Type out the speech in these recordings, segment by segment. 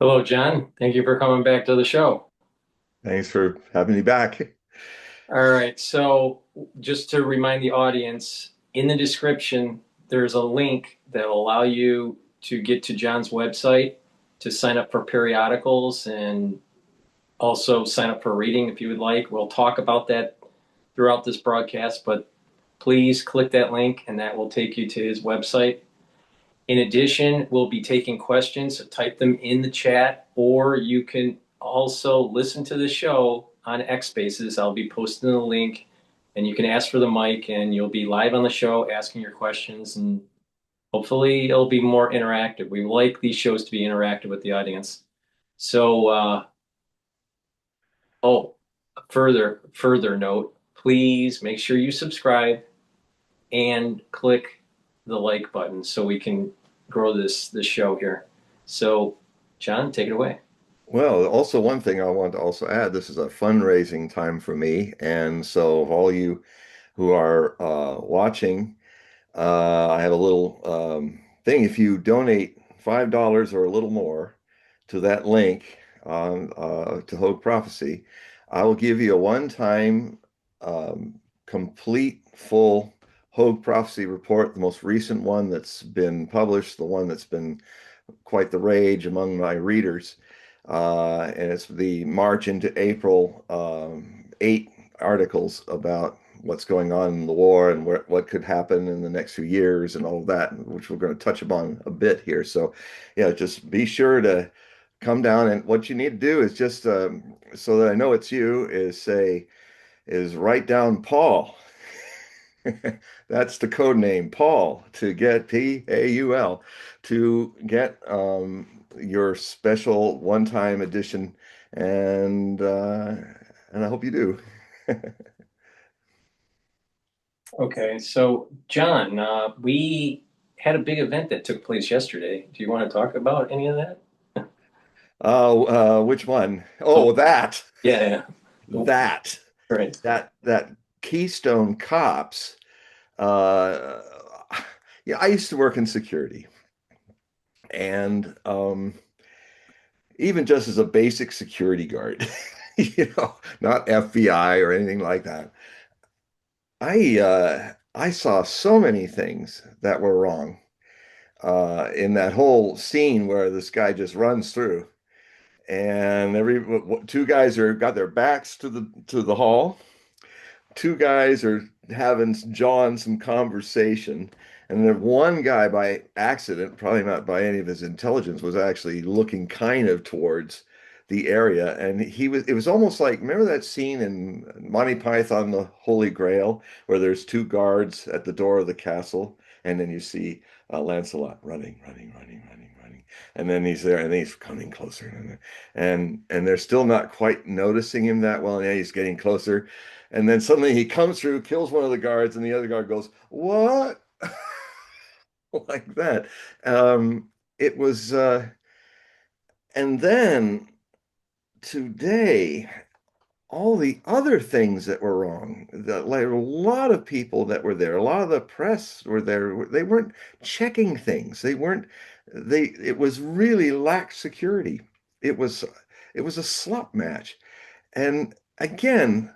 Hello, John. Thank you for coming back to the show. Thanks for having me back. All right, so just to remind the audience, in the description, there's a link that will allow you to get to John's website to sign up for periodicals and also sign up for a reading if you would like. We'll talk about that throughout this broadcast, but please click that link and that will take you to his website. In addition, we'll be taking questions, so type them in the chat, or you can also listen to the show on X Spaces. I'll be posting the link and you can ask for the mic and you'll be live on the show asking your questions and hopefully it'll be more interactive. We like these shows to be interactive with the audience. So, oh, further note, please make sure you subscribe and click the like button so we can grow this show here. So, John, take it away. Well, also one thing I want to also add, this is a fundraising time for me. And so all you who are watching, I have a little thing. If you donate $5 or a little more to that link on to Hogue Prophecy, I will give you a one-time complete full Hogue Prophecy report, the most recent one that's been published, the one that's been quite the rage among my readers. And it's the March into April 8 articles about what's going on in the war and what could happen in the next few years and all of that, which we're going to touch upon a bit here. So, yeah, just be sure to come down. And what you need to do is just so that I know it's you, is write down Paul. That's the code name, Paul, to get Paul to get your special one-time edition, and uh, and I hope you do. Okay, so John, we had a big event that took place yesterday. Do you want to talk about any of that? Which one? Oh, Oh, that yeah, yeah. that Right. that Keystone Cops. Uh, yeah, I used to work in security, and even just as a basic security guard, not FBI or anything like that. I saw so many things that were wrong in that whole scene where this guy just runs through, and two guys are got their backs to the hall. Two guys are having jawing some conversation, and then one guy by accident, probably not by any of his intelligence, was actually looking kind of towards the area, and it was almost like, remember that scene in Monty Python the Holy Grail where there's two guards at the door of the castle, and then you see Lancelot running, and then he's there and then he's coming closer, and they're still not quite noticing him that well, and yeah, he's getting closer, and then suddenly he comes through, kills one of the guards, and the other guard goes, "What?" Like that. It was, and then today, all the other things that were wrong, like a lot of people that were there, a lot of the press were there. They weren't checking things. It was really lacked security. It was, it was a slop match. And again,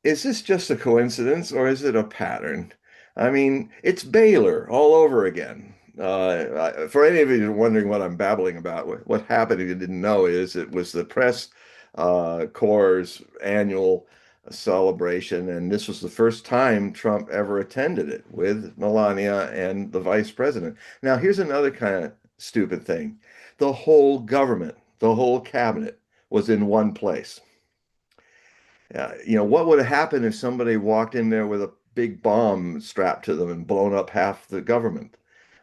is this just a coincidence or is it a pattern? I mean, it's Baylor all over again. For any of you wondering what I'm babbling about, what happened if you didn't know is it was the press corps' annual celebration, and this was the first time Trump ever attended it with Melania and the vice president. Now, here's another kind of stupid thing. The whole government, the whole cabinet was in one place. What would have happened if somebody walked in there with a big bomb strapped to them and blown up half the government?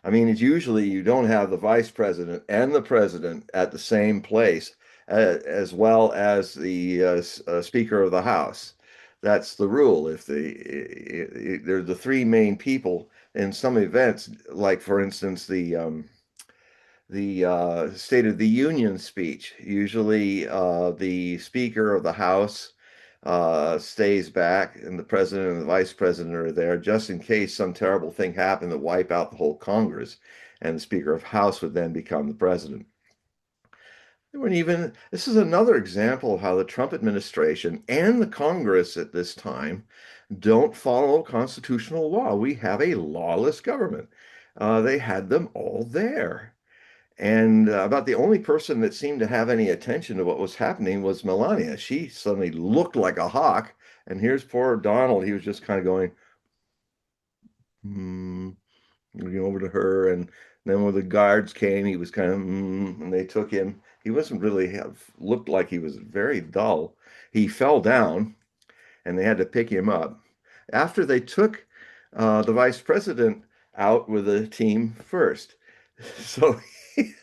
I mean, it's usually you don't have the vice president and the president at the same place, as well as the Speaker of the House. That's the rule. They're the three main people in some events, like for instance the State of the Union speech. Usually, the Speaker of the House stays back, and the president and the vice president are there just in case some terrible thing happened to wipe out the whole Congress, and the Speaker of House would then become the president. They weren't even, this is another example of how the Trump administration and the Congress at this time don't follow constitutional law. We have a lawless government. They had them all there. And about the only person that seemed to have any attention to what was happening was Melania. She suddenly looked like a hawk. And here's poor Donald. He was just kind of going, hmm, looking over to her. And then when the guards came, he was kind of, and they took him. He wasn't really looked like he was very dull. He fell down and they had to pick him up. After they took the vice president out with the team first. So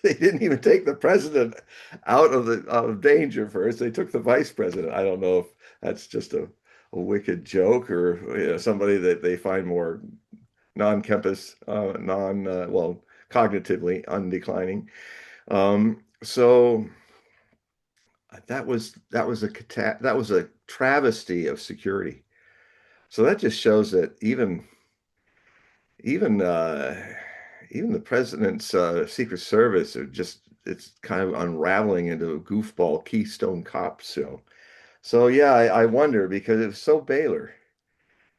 they didn't even take the president out of danger first. They took the vice president. I don't know if that's just a wicked joke or somebody that they find more non-campus, well, cognitively undeclining. So that was a travesty of security. So that just shows that even even the president's Secret Service are just it's kind of unraveling into a goofball Keystone Cop show. So yeah, I wonder because it was so Baylor,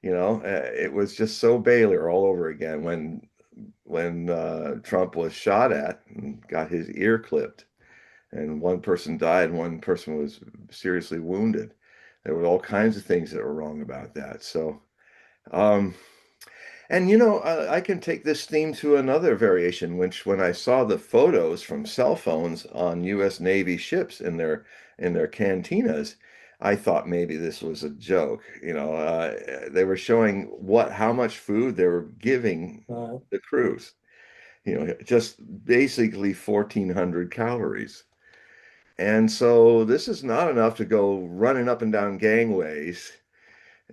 it was just so Baylor all over again when Trump was shot at and got his ear clipped, and one person died and one person was seriously wounded. There were all kinds of things that were wrong about that. So. Um, And I can take this theme to another variation, which when I saw the photos from cell phones on U.S. Navy ships in their cantinas, I thought maybe this was a joke. They were showing how much food they were giving Uh, the crews. Just basically 1,400 calories. And so this is not enough to go running up and down gangways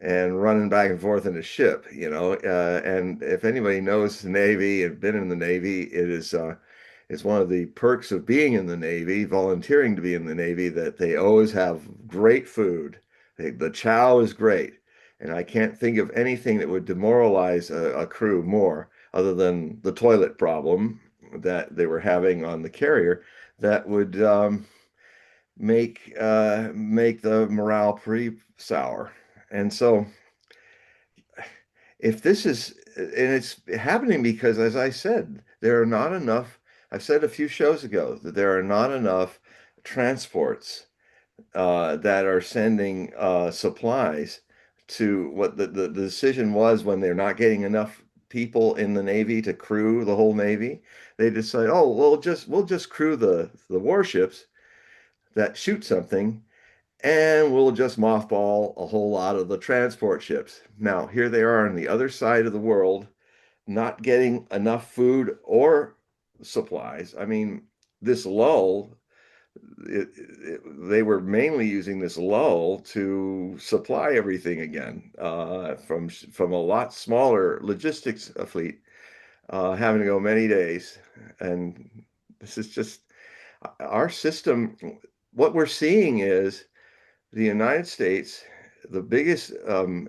and running back and forth in a ship, and if anybody knows the Navy and been in the Navy, it's one of the perks of being in the Navy, volunteering to be in the Navy, that they always have great food. The chow is great. And I can't think of anything that would demoralize a crew more, other than the toilet problem that they were having on the carrier, that would make the morale pretty sour. And so if this is, and it's happening because, as I said, there are not enough. I've said a few shows ago that there are not enough transports that are sending supplies to what the decision was when they're not getting enough people in the Navy to crew the whole Navy. They decide, oh, we'll just crew the warships that shoot something, and we'll just mothball a whole lot of the transport ships. Now, here they are on the other side of the world, not getting enough food or supplies. I mean, this lull, they were mainly using this lull to supply everything again from a lot smaller logistics fleet, having to go many days. And this is just our system. What we're seeing is the United States, the biggest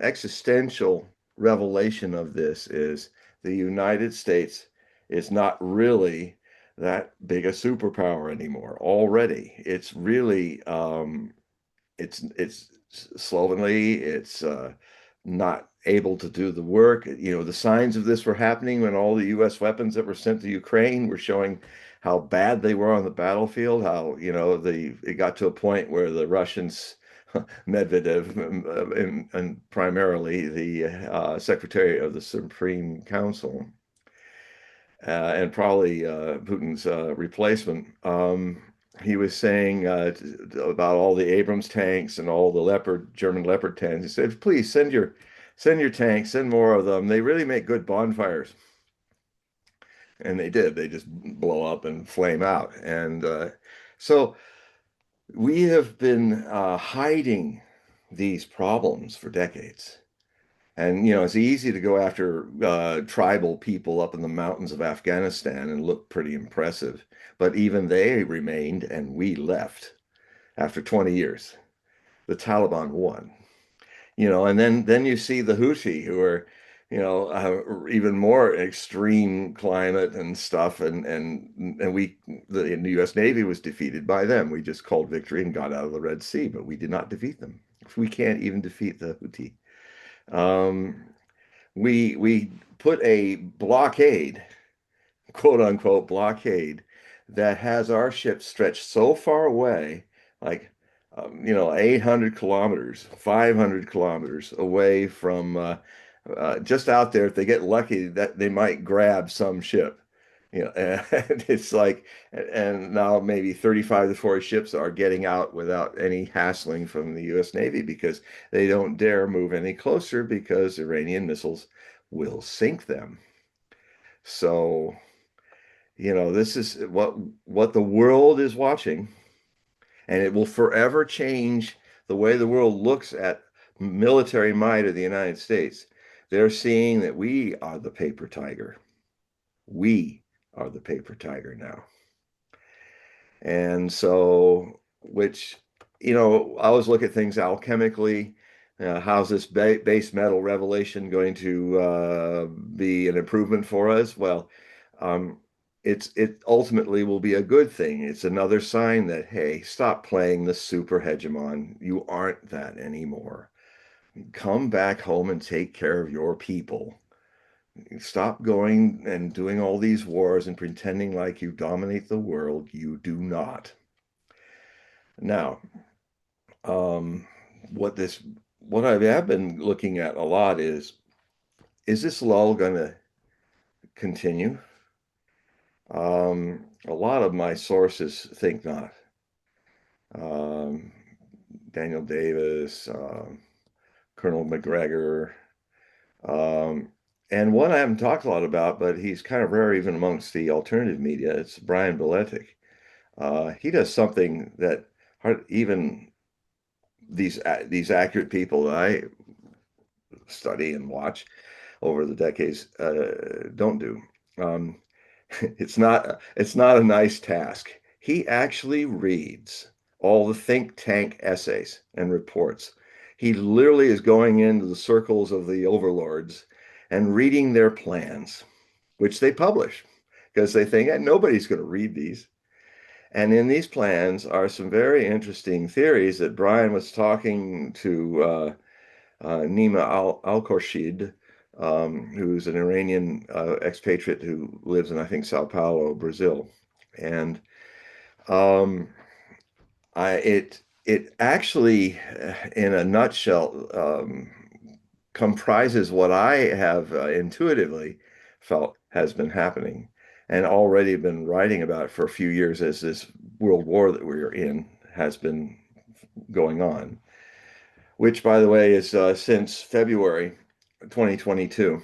existential revelation of this is the United States is not really that big a superpower anymore. Already, it's really it's slovenly. It's not able to do the work. The signs of this were happening when all the U.S. weapons that were sent to Ukraine were showing how bad they were on the battlefield. How it got to a point where the Russians, Medvedev, and primarily the Secretary of the Supreme Council, and probably Putin's replacement. He was saying about all the Abrams tanks and all the German Leopard tanks. He said, "Please send your tanks, send more of them. They really make good bonfires." And they did. They just blow up and flame out. And so we have been hiding these problems for decades. And it's easy to go after tribal people up in the mountains of Afghanistan and look pretty impressive. But even they remained, and we left after 20 years. The Taliban won. And then you see the Houthi, who are even more extreme climate and stuff. And the U.S. Navy was defeated by them. We just called victory and got out of the Red Sea, but we did not defeat them. We can't even defeat the Houthi. Um, we put a blockade, quote unquote blockade, that has our ships stretched so far away, like 800 kilometers, 500 kilometers away from just out there. If they get lucky, that they might grab some ship. And it's like, and now maybe 35 to 40 ships are getting out without any hassling from the U.S. Navy because they don't dare move any closer because Iranian missiles will sink them. So, this is what the world is watching, and it will forever change the way the world looks at military might of the United States. They're seeing that we are the paper tiger. We are the paper tiger now. And so, which, I always look at things alchemically. How's this base metal revelation going to be an improvement for us? Well, um, it ultimately will be a good thing. It's another sign that, hey, stop playing the super hegemon. You aren't that anymore. Come back home and take care of your people. Stop going and doing all these wars and pretending like you dominate the world. You do not. Now, um, what this what I have been looking at a lot is this lull going to continue? A lot of my sources think not. Um, Daniel Davis, Colonel McGregor, um, and one I haven't talked a lot about, but he's kind of rare even amongst the alternative media. It's Brian Beletic. He does something that even these accurate people that I study and watch over the decades don't do. Um, it's not a nice task. He actually reads all the think tank essays and reports. He literally is going into the circles of the overlords and reading their plans, which they publish because they think nobody's going to read these. And in these plans are some very interesting theories that Brian was talking to Nima Al-Khorshid, who's an Iranian expatriate who lives in, I think, Sao Paulo, Brazil. And um, it actually, in a nutshell, comprises what I have intuitively felt has been happening and already been writing about for a few years as this world war that we're in has been going on, which, by the way, is since February 2022.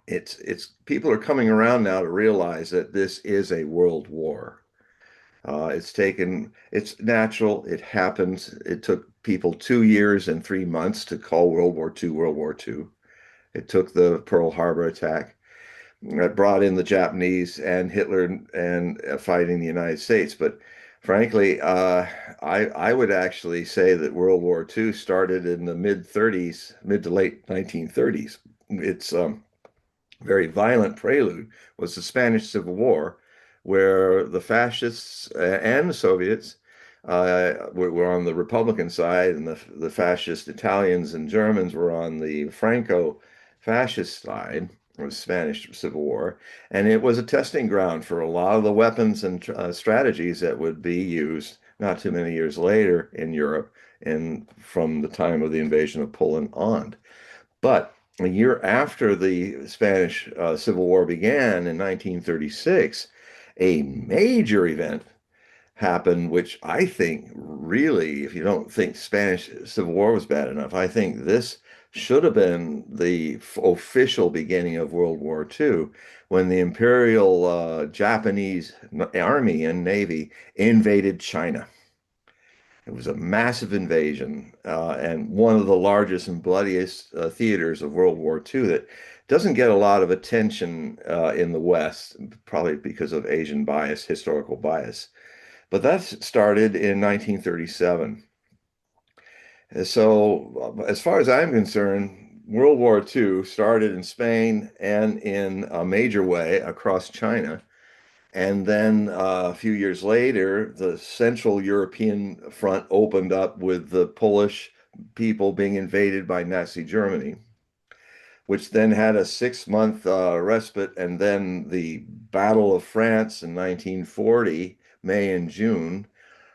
It's people are coming around now to realize that this is a world war. It's natural, it happens. It took people 2 years and 3 months to call World War II World War II. It took the Pearl Harbor attack that brought in the Japanese and Hitler and fighting the United States. But frankly, I would actually say that World War II started in the mid 30s, mid to late 1930s. It's very violent prelude was the Spanish Civil War, where the fascists and the Soviets were on the Republican side, and the fascist Italians and Germans were on the Franco-fascist side of the Spanish Civil War. And it was a testing ground for a lot of the weapons and strategies that would be used not too many years later in Europe and from the time of the invasion of Poland on. But a year after the Spanish Civil War began in 1936, a major event happened, which I think really, if you don't think Spanish Civil War was bad enough, I think this should have been the official beginning of World War II, when the Imperial Japanese Army and Navy invaded China. It was a massive invasion and one of the largest and bloodiest theaters of World War II that doesn't get a lot of attention in the West, probably because of Asian bias, historical bias. But that started in 1937. So, as far as I'm concerned, World War II started in Spain and in a major way across China. And then a few years later, the Central European front opened up with the Polish people being invaded by Nazi Germany, which then had a 6 month respite. And then the Battle of France in 1940, May and June,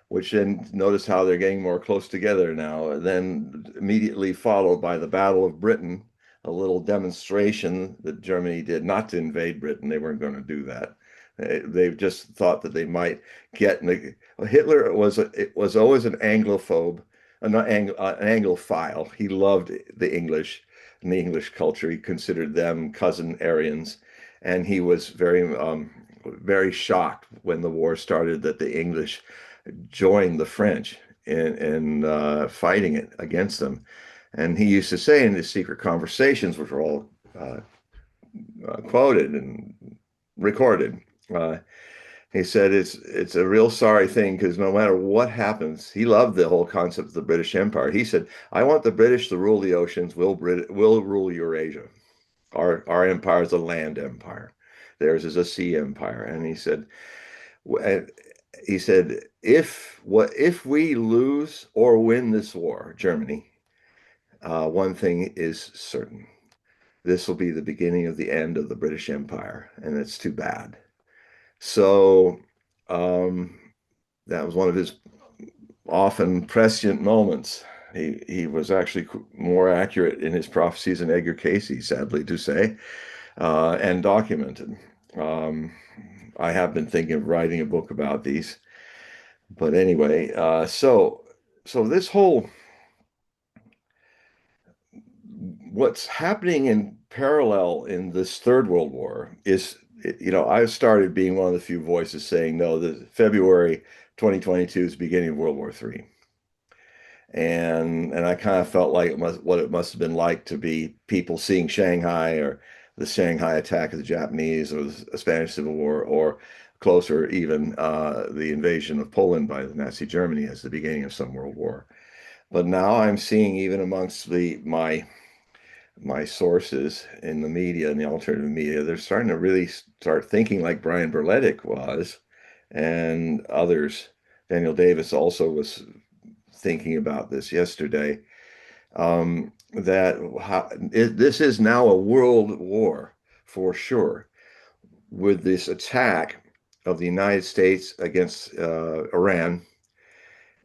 which then notice how they're getting more close together now. And then immediately followed by the Battle of Britain, a little demonstration that Germany did not to invade Britain. They weren't going to do that. They just thought that they might get. Hitler was always an Anglophobe, not an Anglophile. He loved the English and the English culture. He considered them cousin Aryans, and he was very shocked when the war started that the English joined the French in fighting it against them. And he used to say in his secret conversations, which were all quoted and recorded, uh, he said it's a real sorry thing because no matter what happens, he loved the whole concept of the British Empire. He said, "I want the British to rule the oceans. We'll rule Eurasia. Our empire is a land empire. Theirs is a sea empire." And he said, if we lose or win this war, Germany, one thing is certain. This will be the beginning of the end of the British Empire, and it's too bad. So um, that was one of his often prescient moments. He was actually more accurate in his prophecies than Edgar Casey, sadly to say, and documented. Um, I have been thinking of writing a book about these. But anyway, so this whole what's happening in parallel in this Third World War is, I started being one of the few voices saying, no, the February 2022 is the beginning of World War III. And I kind of felt like what it must have been like to be people seeing Shanghai or the Shanghai attack of the Japanese or the Spanish Civil War, or closer even the invasion of Poland by the Nazi Germany as the beginning of some world war. But now I'm seeing even amongst my sources in the media and the alternative media, they're starting to really start thinking like Brian Berletic was, and others. Daniel Davis also was thinking about this yesterday, this is now a world war for sure, with this attack of the United States against Iran.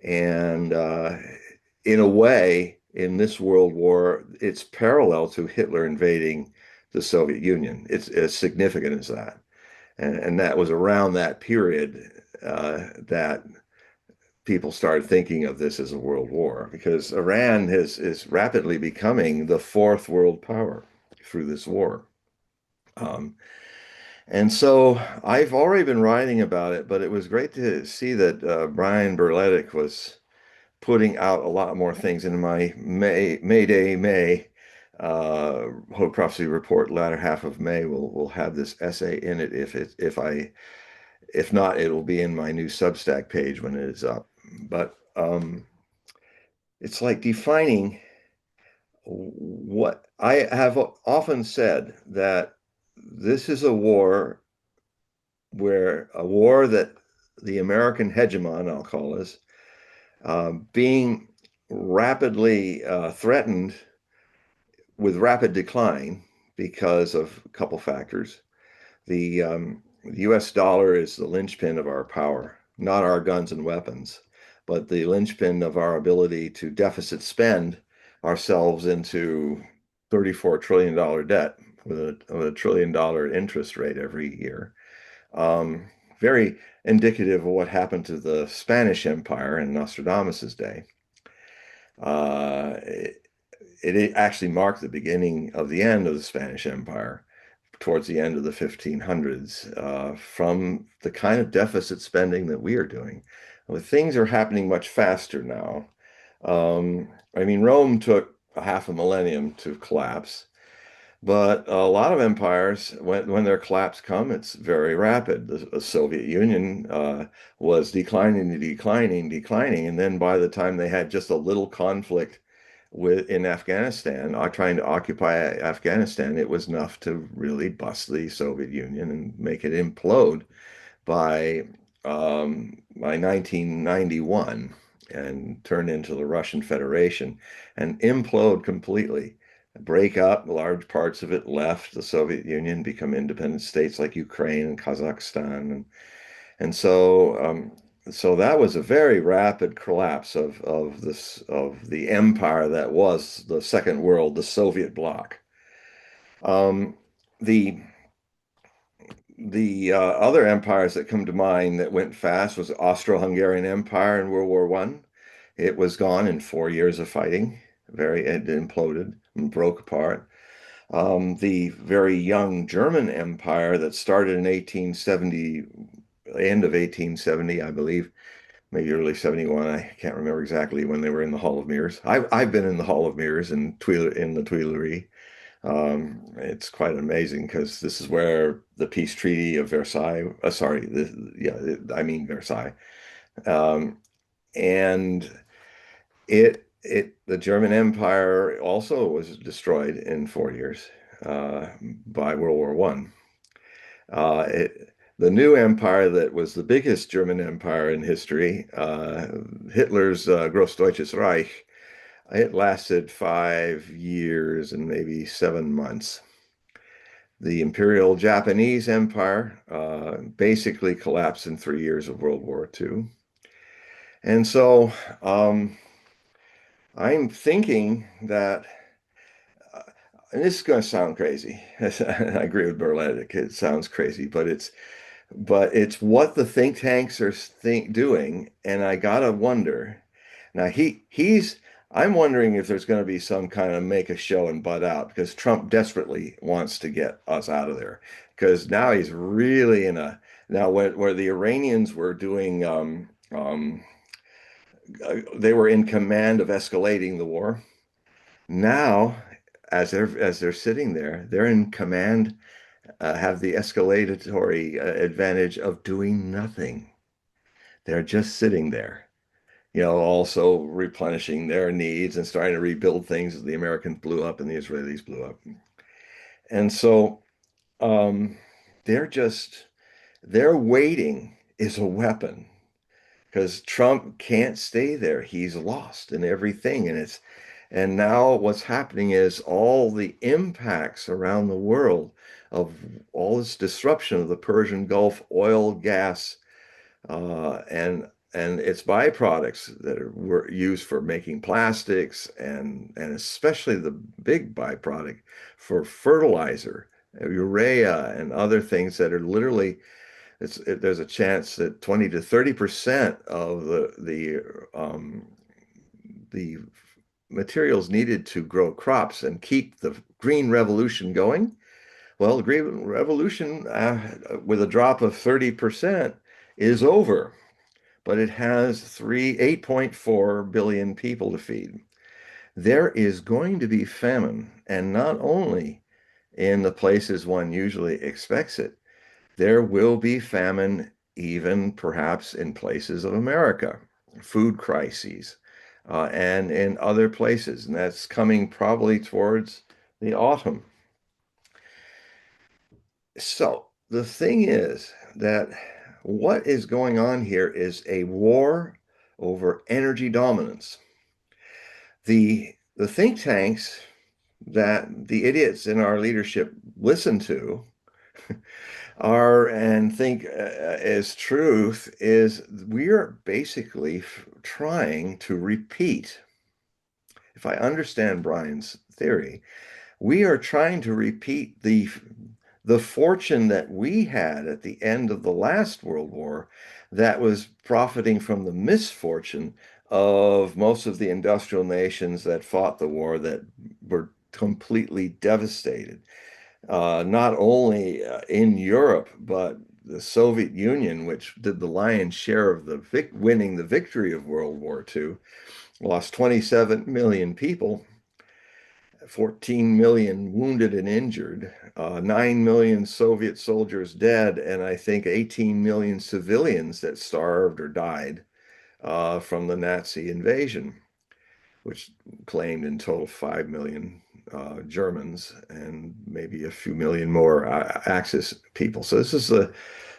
And in a way, in this world war, it's parallel to Hitler invading the Soviet Union. It's as significant as that. And that was around that period that people started thinking of this as a world war, because Iran is rapidly becoming the fourth world power through this war. Um, and so I've already been writing about it, but it was great to see that Brian Berletic was putting out a lot more things in my May Hogue Prophecy Report. Latter half of May will have this essay in it. If not, it will be in my new Substack page when it is up. But it's like defining what I have often said, that this is a war that the American hegemon, I'll call this, being rapidly threatened with rapid decline because of a couple factors. The US dollar is the linchpin of our power, not our guns and weapons, but the linchpin of our ability to deficit spend ourselves into $34 trillion debt with a $1 trillion interest rate every year. Very indicative of what happened to the Spanish Empire in Nostradamus's day. It actually marked the beginning of the end of the Spanish Empire towards the end of the 1500s, from the kind of deficit spending that we are doing. Well, things are happening much faster now. I mean, Rome took a half a millennium to collapse, but a lot of empires, when their collapse comes, it's very rapid. The Soviet Union was declining, and then by the time they had just a little conflict in Afghanistan, trying to occupy Afghanistan, it was enough to really bust the Soviet Union and make it implode by by 1991 and turn into the Russian Federation and implode completely. Break up, large parts of it left the Soviet Union, become independent states like Ukraine and Kazakhstan, and so that was a very rapid collapse of the empire that was the Second World, the Soviet bloc. Um, the other empires that come to mind that went fast was the Austro-Hungarian Empire in World War One. It was gone in 4 years of fighting. It imploded and broke apart. The very young German Empire that started in 1870, end of 1870, I believe, maybe early 71. I can't remember exactly when they were in the Hall of Mirrors. I've been in the Hall of Mirrors in the Tuileries. It's quite amazing because this is where the peace treaty of Versailles, I mean Versailles, um, and the German Empire also was destroyed in 4 years by World War One. The new empire that was the biggest German empire in history, Hitler's Großdeutsches Reich, it lasted 5 years and maybe 7 months. The Imperial Japanese Empire basically collapsed in 3 years of World War II. And so I'm thinking that, uh, and this is going to sound crazy. I agree with Berlet. It sounds crazy, but it's what the think tanks are doing, and I gotta wonder. Now I'm wondering if there's going to be some kind of make a show and butt out because Trump desperately wants to get us out of there because now he's really in a now where the Iranians were doing they were in command of escalating the war. Now, as they're sitting there, they're in command, have the escalatory advantage of doing nothing. They're just sitting there, also replenishing their needs and starting to rebuild things that the Americans blew up and the Israelis blew up. And so um, they're just, their waiting is a weapon because Trump can't stay there. He's lost in everything. And now what's happening is all the impacts around the world of all this disruption of the Persian Gulf, oil, gas, and its byproducts were used for making plastics and especially the big byproduct for fertilizer, urea and other things that are literally there's a chance that 20 to 30% of the materials needed to grow crops and keep the green revolution going. Well, the green revolution with a drop of 30% is over, but it has 8.4 billion people to feed. There is going to be famine, and not only in the places one usually expects it, there will be famine even perhaps in places of America, food crises, and in other places. And that's coming probably towards the autumn. So the thing is that what is going on here is a war over energy dominance. The think tanks that the idiots in our leadership listen to are and think as truth is we are basically trying to repeat. If I understand Brian's theory, we are trying to repeat the fortune that we had at the end of the last World War that was profiting from the misfortune of most of the industrial nations that fought the war that were completely devastated. Not only in Europe, but the Soviet Union, which did the lion's share of winning the victory of World War II, lost 27 million people, 14 million wounded and injured, 9 million Soviet soldiers dead, and I think 18 million civilians that starved or died from the Nazi invasion. which claimed in total 5 million Germans and maybe a few million more Axis people. So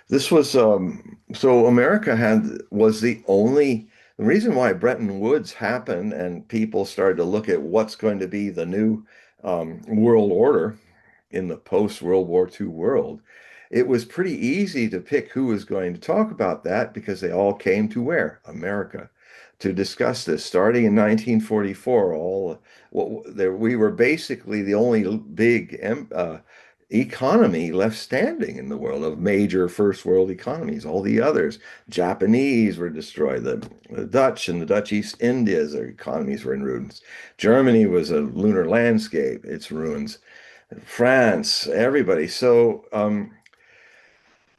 this was so America was the only the reason why Bretton Woods happened and people started to look at what's going to be the new world order in the post-World War II world. It was pretty easy to pick who was going to talk about that because they all came to where? America to discuss this. Starting in 1944, we were basically the only big economy left standing in the world of major first world economies. All the others, Japanese were destroyed. The Dutch and the Dutch East Indies, their economies were in ruins. Germany was a lunar landscape, its ruins. France, everybody. So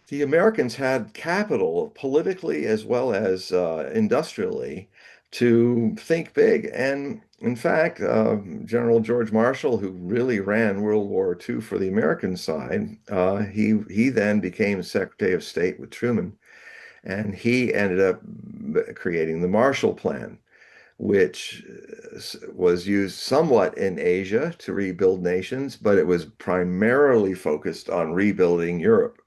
the Americans had capital politically as well as industrially to think big. And in fact, General George Marshall, who really ran World War II for the American side, he then became Secretary of State with Truman, and he ended up creating the Marshall Plan, which was used somewhat in Asia to rebuild nations, but it was primarily focused on rebuilding Europe.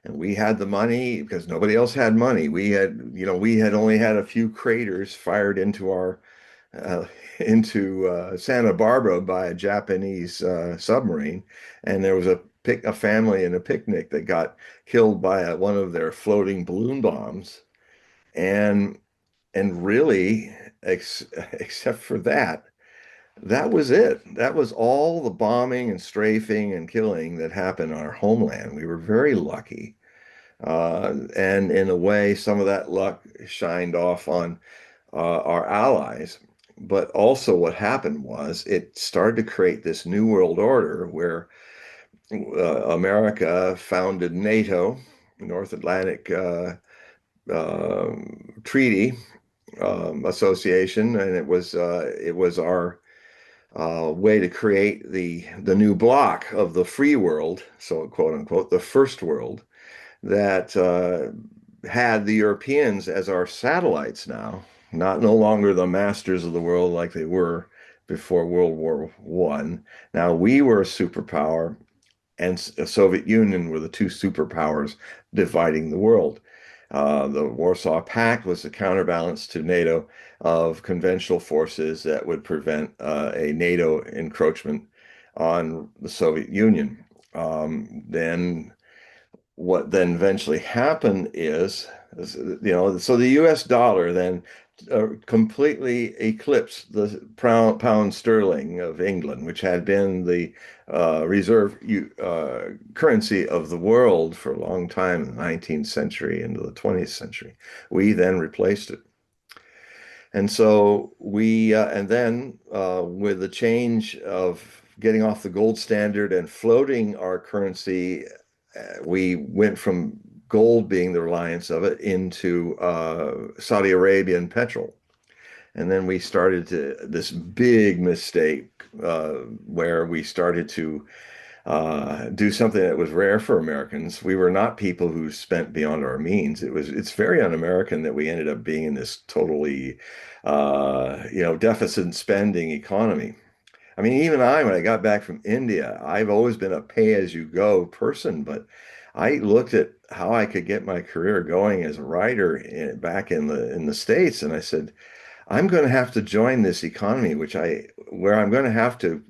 And we had the money because nobody else had money. We had only had a few craters fired into our uh, into Santa Barbara by a Japanese submarine, and there was a family in a picnic that got killed by one of their floating balloon bombs, and really, except for that, that was it. That was all the bombing and strafing and killing that happened on our homeland. We were very lucky. And in a way, some of that luck shined off on our allies. But also, what happened was it started to create this new world order where America founded NATO, North Atlantic uh, Treaty Association, and it was our way to create the new block of the free world, so quote unquote, the first world that had the Europeans as our satellites now, not no longer the masters of the world like they were before World War One. Now we were a superpower, and the Soviet Union were the two superpowers dividing the world. The Warsaw Pact was the counterbalance to NATO of conventional forces that would prevent a NATO encroachment on the Soviet Union. Then what then eventually happened so the US dollar then completely eclipsed the pound sterling of England, which had been the reserve currency of the world for a long time in the 19th century into the 20th century. We then replaced it. And so and then with the change of getting off the gold standard and floating our currency, we went from gold being the reliance of it into Saudi Arabian petrol. And then we started this big mistake where we started to do something that was rare for Americans. We were not people who spent beyond our means. It's very un-American that we ended up being in this totally, deficit spending economy. I mean, even when I got back from India, I've always been a pay-as-you-go person, but I looked at how I could get my career going as a writer back in the States, and I said, I'm going to have to join this economy, where I'm going to have to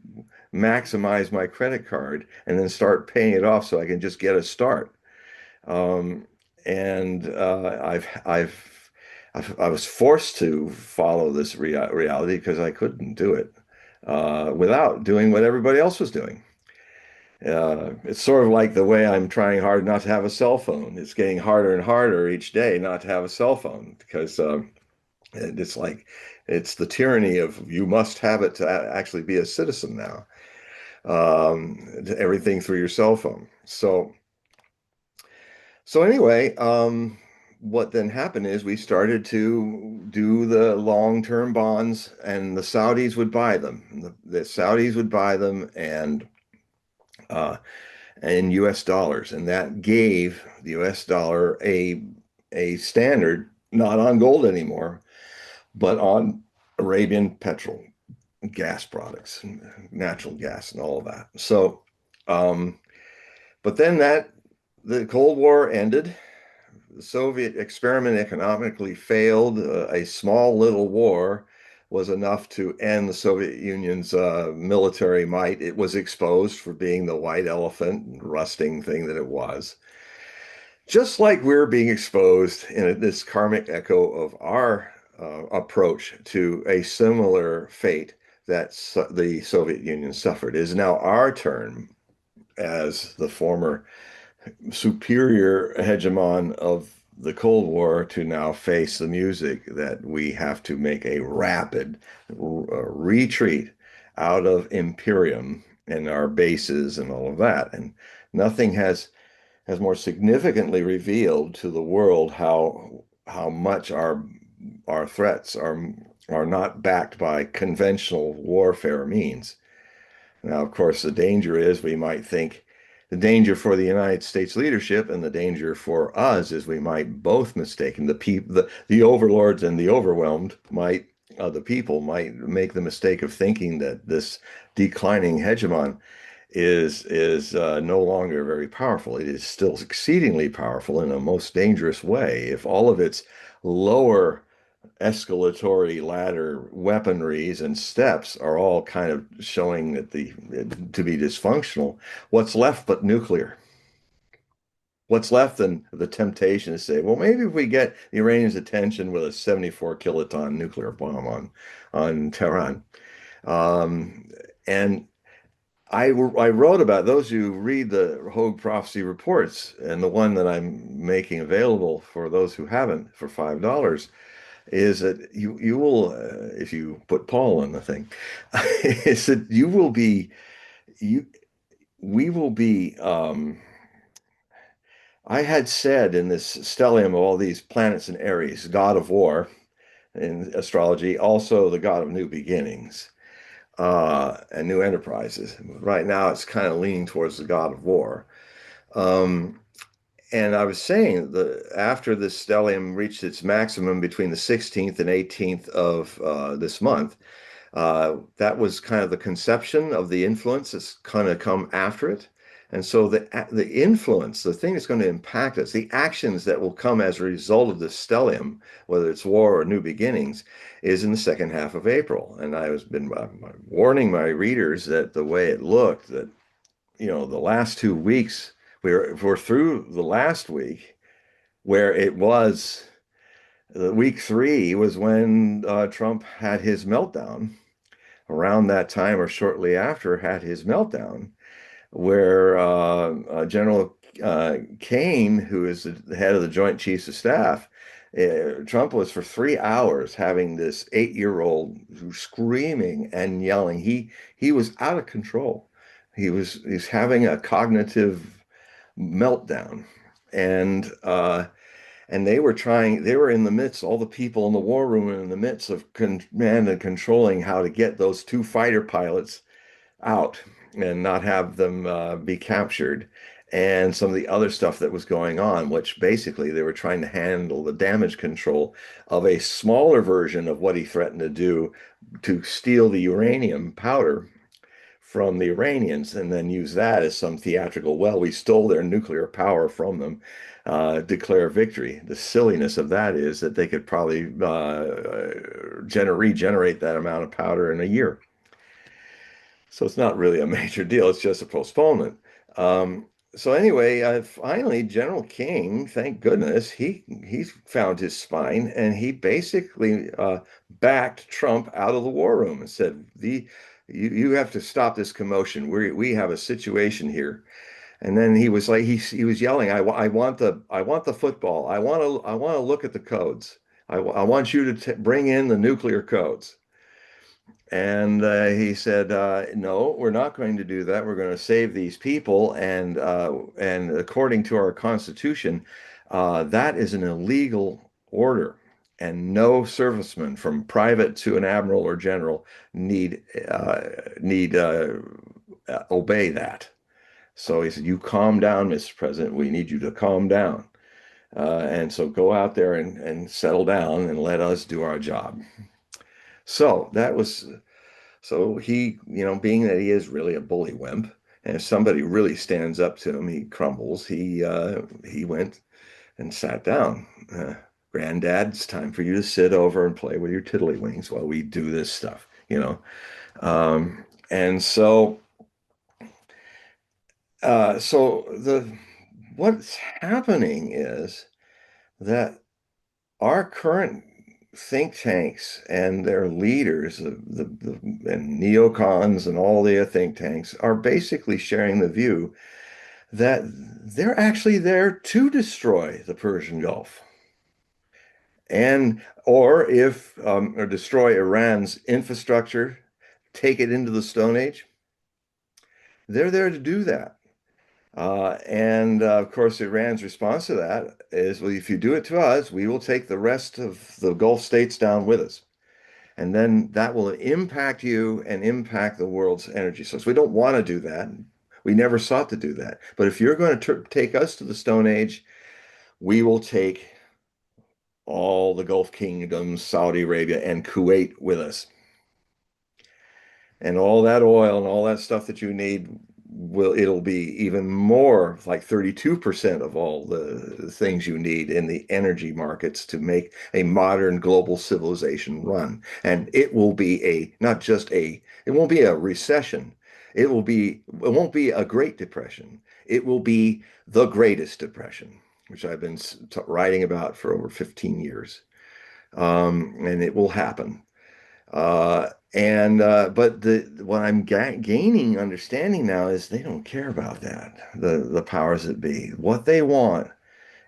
maximize my credit card and then start paying it off so I can just get a start. Um, and I was forced to follow this reality because I couldn't do it without doing what everybody else was doing. It's sort of like the way I'm trying hard not to have a cell phone. It's getting harder and harder each day not to have a cell phone because it's like it's the tyranny of you must have it to actually be a citizen now. Everything through your cell phone. So anyway, what then happened is we started to do the long-term bonds, and the Saudis would buy them. The Saudis would buy them, and uh, in U.S. dollars, and that gave the U.S. dollar a standard, not on gold anymore, but on Arabian petrol, gas products, natural gas, and all of that. So, um, but then the Cold War ended. The Soviet experiment economically failed. A small little war was enough to end the Soviet Union's military might. It was exposed for being the white elephant and rusting thing that it was. Just like we're being exposed in this karmic echo of our approach to a similar fate that the Soviet Union suffered, it is now our turn as the former superior hegemon of the Cold War to now face the music that we have to make a rapid retreat out of Imperium and our bases and all of that. And nothing has more significantly revealed to the world how much our threats are not backed by conventional warfare means. Now, of course, the danger is we might think the danger for the United States leadership and the danger for us is we might both mistaken the overlords and the overwhelmed might the people might make the mistake of thinking that this declining hegemon is no longer very powerful. It is still exceedingly powerful in a most dangerous way. If all of its lower escalatory ladder weaponries and steps are all kind of showing that the to be dysfunctional, what's left but nuclear? What's left than the temptation to say, well, maybe if we get the Iranians' attention with a 74 kiloton nuclear bomb on Tehran. Um, and I wrote about those who read the Hogue prophecy reports, and the one that I'm making available for those who haven't for $5 is that you will if you put Paul on the thing is that you will be you we will be I had said in this stellium of all these planets in Aries, god of war in astrology, also the god of new beginnings and new enterprises. Right now it's kind of leaning towards the god of war. um, And I was saying that after this stellium reached its maximum between the 16th and 18th of this month, that was kind of the conception of the influence that's kind of come after it. And so the influence, the thing that's going to impact us, the actions that will come as a result of this stellium, whether it's war or new beginnings, is in the second half of April. And I was been warning my readers that the way it looked, that the last 2 weeks, we're through the last week where it was the week three was when Trump had his meltdown. Around that time or shortly after, had his meltdown, where General Kane, who is the head of the Joint Chiefs of Staff, Trump was for 3 hours having this 8-year-old screaming and yelling. He was out of control. He's having a cognitive meltdown, and they were in the midst, all the people in the war room were in the midst of command and controlling how to get those two fighter pilots out and not have them be captured, and some of the other stuff that was going on, which basically they were trying to handle the damage control of a smaller version of what he threatened to do to steal the uranium powder from the Iranians and then use that as some theatrical, well, we stole their nuclear power from them, declare victory. The silliness of that is that they could probably regenerate that amount of powder in a year. So it's not really a major deal. It's just a postponement. So anyway, finally, General King, thank goodness, he found his spine and he basically backed Trump out of the war room and said, you have to stop this commotion. We have a situation here. And then he was like he was yelling, I want the football. I want to look at the codes. I want you to bring in the nuclear codes. And he said, "No, we're not going to do that. We're going to save these people." And according to our Constitution, that is an illegal order, and no serviceman, from private to an admiral or general, need obey that. So he said, "You calm down, Mr. President. We need you to calm down, and so go out there and settle down and let us do our job." So that was so he, being that he is really a bully wimp, and if somebody really stands up to him, he crumbles. He went and sat down. Granddad, it's time for you to sit over and play with your tiddlywinks while we do this stuff. And so what's happening is that our current think tanks and their leaders, and neocons and all the think tanks, are basically sharing the view that they're actually there to destroy the Persian Gulf. And or destroy Iran's infrastructure, take it into the Stone Age. They're there to do that. And of course, Iran's response to that is, well, if you do it to us, we will take the rest of the Gulf states down with us. And then that will impact you and impact the world's energy source. We don't want to do that. We never sought to do that. But if you're going to take us to the Stone Age, we will take all the Gulf kingdoms, Saudi Arabia, and Kuwait with us. And all that oil and all that stuff that you need it'll be even more, like 32% of all the things you need in the energy markets to make a modern global civilization run. And it will be it won't be a recession. It won't be a Great Depression. It will be the greatest depression, which I've been writing about for over 15 years. And it will happen. But what I'm gaining understanding now is they don't care about that. The powers that be, what they want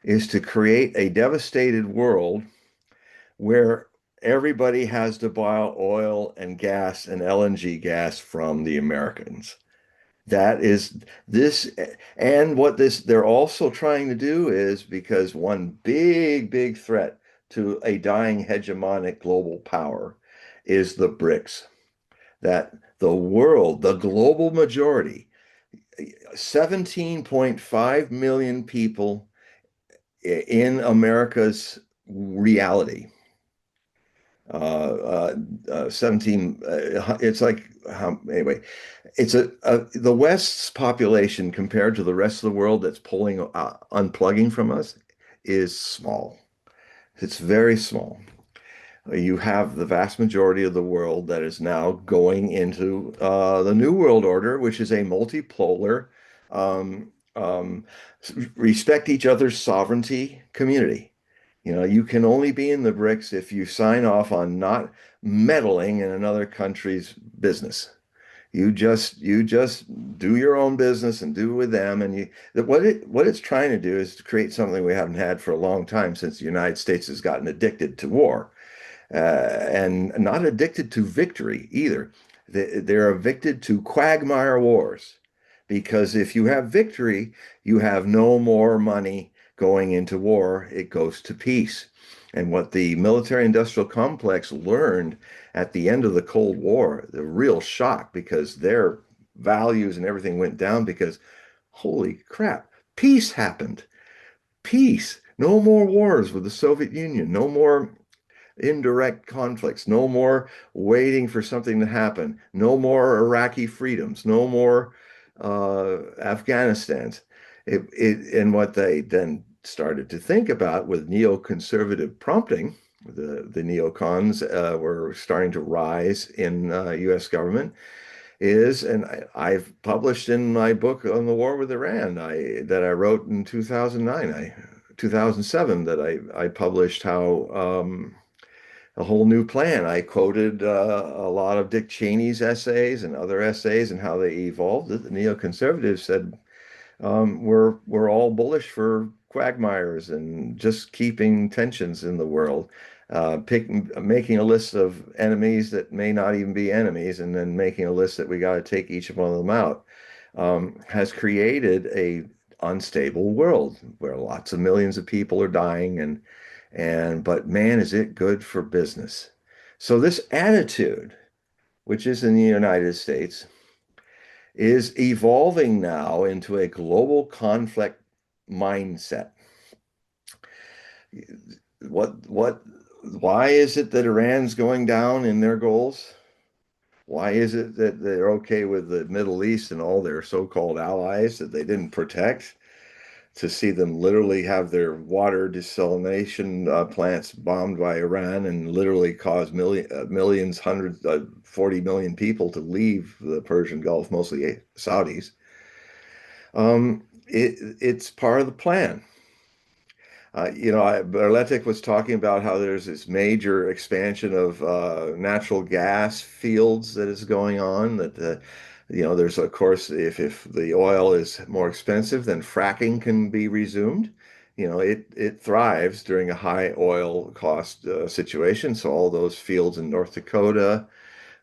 is to create a devastated world where everybody has to buy oil and gas and LNG gas from the Americans. That is this, and what they're also trying to do is, because one big threat to a dying hegemonic global power is the BRICS, that the global majority, 17.5 million people in America's reality. 17, it's like, anyway, the West's population compared to the rest of the world that's unplugging from us is small. It's very small. You have the vast majority of the world that is now going into the New World Order, which is a multipolar, um, um, respect each other's sovereignty community. You can only be in the BRICS if you sign off on not meddling in another country's business. You just do your own business and do with them. And what it's trying to do is to create something we haven't had for a long time, since the United States has gotten addicted to war, and not addicted to victory either. They're addicted to quagmire wars, because if you have victory, you have no more money going into war. It goes to peace. And what the military industrial complex learned at the end of the Cold War, the real shock, because their values and everything went down, because holy crap, peace happened. Peace. No more wars with the Soviet Union. No more indirect conflicts, no more waiting for something to happen, no more Iraqi freedoms, no more Afghanistan's. And what they then started to think about with neoconservative prompting, the neocons were starting to rise in U.S. government, I've published in my book on the war with Iran, that I wrote in 2007, that I published how a whole new plan. I quoted a lot of Dick Cheney's essays and other essays and how they evolved. The neoconservatives said, we're all bullish for quagmires and just keeping tensions in the world, making a list of enemies that may not even be enemies, and then making a list that we got to take each one of them out, has created a unstable world where lots of millions of people are dying, but man, is it good for business. So this attitude, which is in the United States, is evolving now into a global conflict mindset. What Why is it that Iran's going down in their goals? Why is it that they're okay with the Middle East and all their so-called allies that they didn't protect? To see them literally have their water desalination plants bombed by Iran and literally cause millions, hundreds, 40 million people to leave the Persian Gulf, mostly Saudis. It's part of the plan. Berletic was talking about how there's this major expansion of natural gas fields that is going on. There's of course, if the oil is more expensive, then fracking can be resumed. It thrives during a high oil cost situation. So all those fields in North Dakota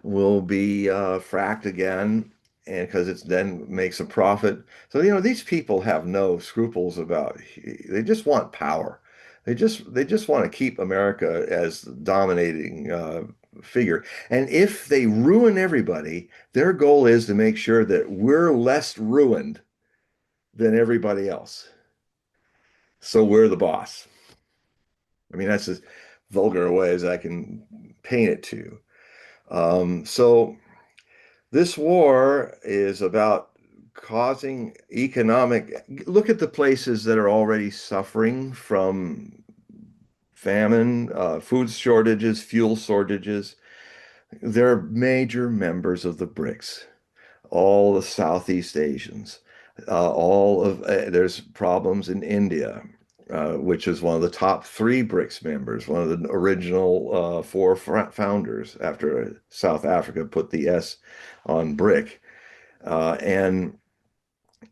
will be fracked again, and because it then makes a profit. So these people have no scruples about. They just want power. They just want to keep America as the dominating figure. And if they ruin everybody, their goal is to make sure that we're less ruined than everybody else. So we're the boss. I mean, that's as vulgar a way as I can paint it to you. So this war is about causing economic. Look at the places that are already suffering from famine, food shortages, fuel shortages. They're major members of the BRICS, all the Southeast Asians, there's problems in India, which is one of the top three BRICS members, one of the original four founders after South Africa put the S on BRIC. And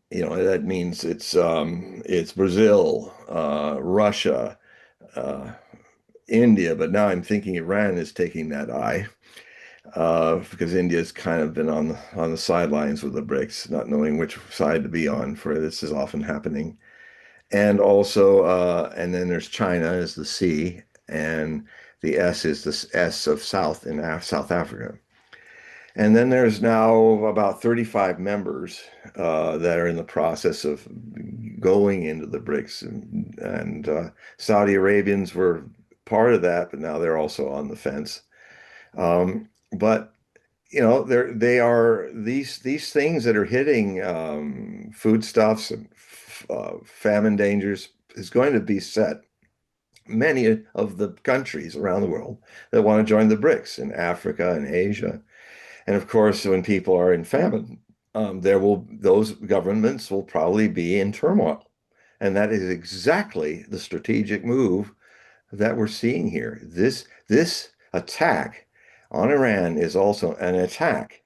that means it's Brazil, Russia, uh, India, but now I'm thinking Iran is taking that eye because India's kind of been on the sidelines with the BRICS, not knowing which side to be on for this is often happening. And also, and then there's China as the C, and the S is the S of South in South Africa. And then there's now about 35 members that are in the process of going into the BRICS, and Saudi Arabians were part of that, but now they're also on the fence. But they are these things that are hitting foodstuffs and famine dangers is going to be set. Many of the countries around the world that want to join the BRICS in Africa and Asia. And of course, when people are in famine, those governments will probably be in turmoil. And that is exactly the strategic move that we're seeing here. This attack on Iran is also an attack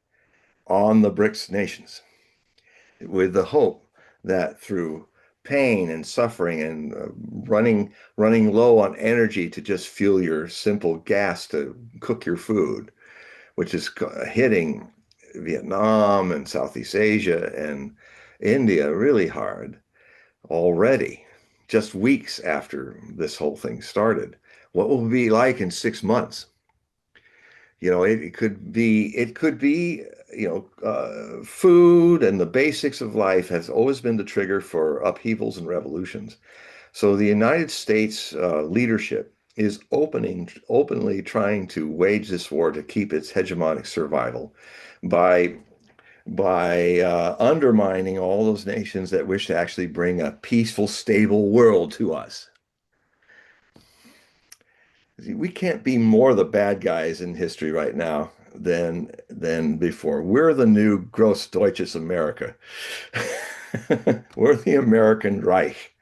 on the BRICS nations with the hope that through pain and suffering and running low on energy to just fuel your simple gas to cook your food, which is hitting Vietnam and Southeast Asia and India really hard already, just weeks after this whole thing started. What will it be like in 6 months? It could be, food and the basics of life has always been the trigger for upheavals and revolutions. So the United States leadership is openly trying to wage this war to keep its hegemonic survival by undermining all those nations that wish to actually bring a peaceful, stable world to us. We can't be more the bad guys in history right now than before. We're the new Gross Deutsches America. We're the American Reich.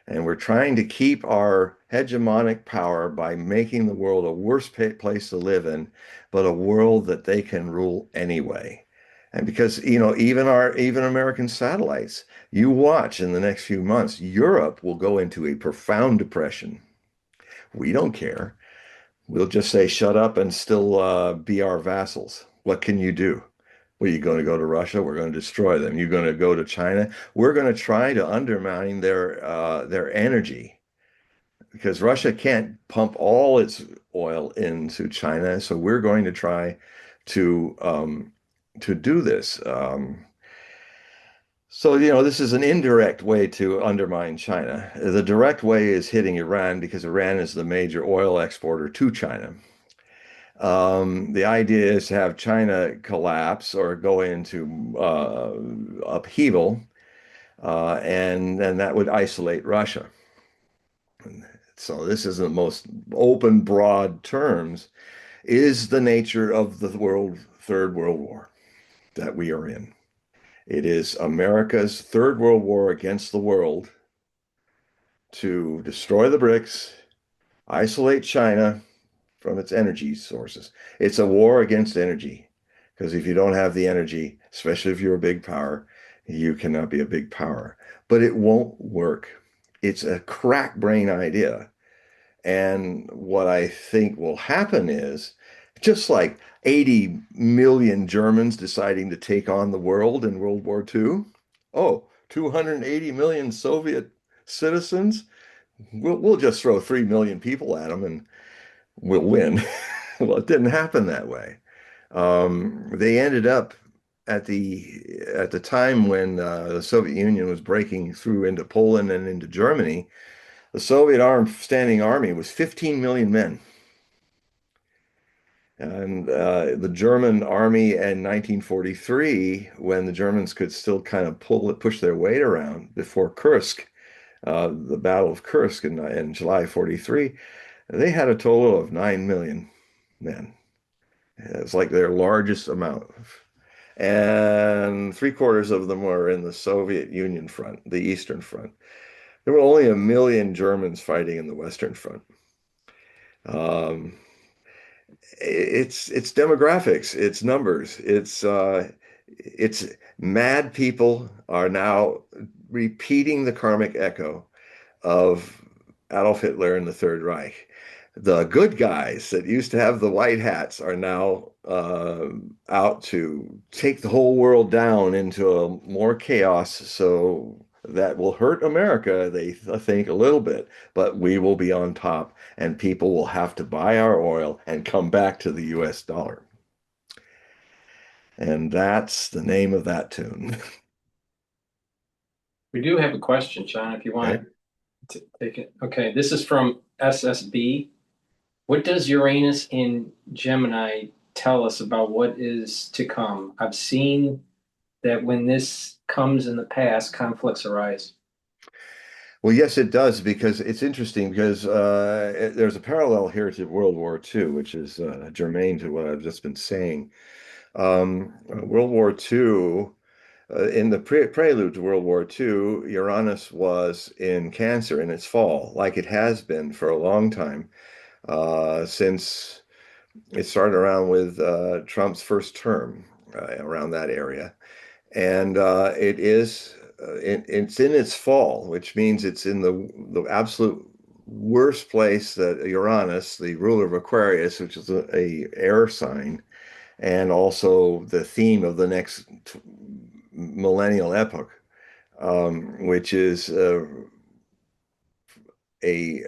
And we're trying to keep our hegemonic power by making the world a worse place to live in, but a world that they can rule anyway. And because, even American satellites, you watch in the next few months, Europe will go into a profound depression. We don't care. We'll just say, shut up and still be our vassals. What can you do? Well, you're going to go to Russia? We're going to destroy them. You're going to go to China? We're going to try to undermine their energy because Russia can't pump all its oil into China. So we're going to try to do this. So, this is an indirect way to undermine China. The direct way is hitting Iran because Iran is the major oil exporter to China. The idea is to have China collapse or go into upheaval, and that would isolate Russia. So this is the most open, broad terms, is the nature of the Third World War that we are in. It is America's Third World War against the world to destroy the BRICS, isolate China from its energy sources. It's a war against energy because if you don't have the energy, especially if you're a big power, you cannot be a big power. But it won't work. It's a crack brain idea. And what I think will happen is just like 80 million Germans deciding to take on the world in World War II. Oh, 280 million Soviet citizens. We'll just throw 3 million people at them and we'll win. Well, it didn't happen that way. They ended up at the time when the Soviet Union was breaking through into Poland and into Germany. The Soviet standing army was 15 million men. And the German army in 1943, when the Germans could still kind of push their weight around before Kursk, the Battle of Kursk in July 43, they had a total of 9 million men. It's like their largest amount. And three-quarters of them were in the Soviet Union front, the Eastern Front. There were only 1 million Germans fighting in the Western Front. Um, it's demographics, it's numbers, it's mad people are now repeating the karmic echo of Adolf Hitler and the Third Reich. The good guys that used to have the white hats are now out to take the whole world down into a more chaos. So that will hurt America, they think a little bit, but we will be on top and people will have to buy our oil and come back to the US dollar. And that's the name of that tune. We do have a question, John, if you want Okay. to take it. Okay, this is from SSB. What does Uranus in Gemini tell us about what is to come? I've seen that when this comes in the past, conflicts arise. Well, yes, it does because it's interesting because there's a parallel here to World War II, which is germane to what I've just been saying. World War II, in the prelude to World War II, Uranus was in Cancer in its fall, like it has been for a long time, since it started around with Trump's first term, around that area. And it's in its fall, which means it's in the absolute worst place that Uranus, the ruler of Aquarius, which is a air sign, and also the theme of the next millennial epoch, which is a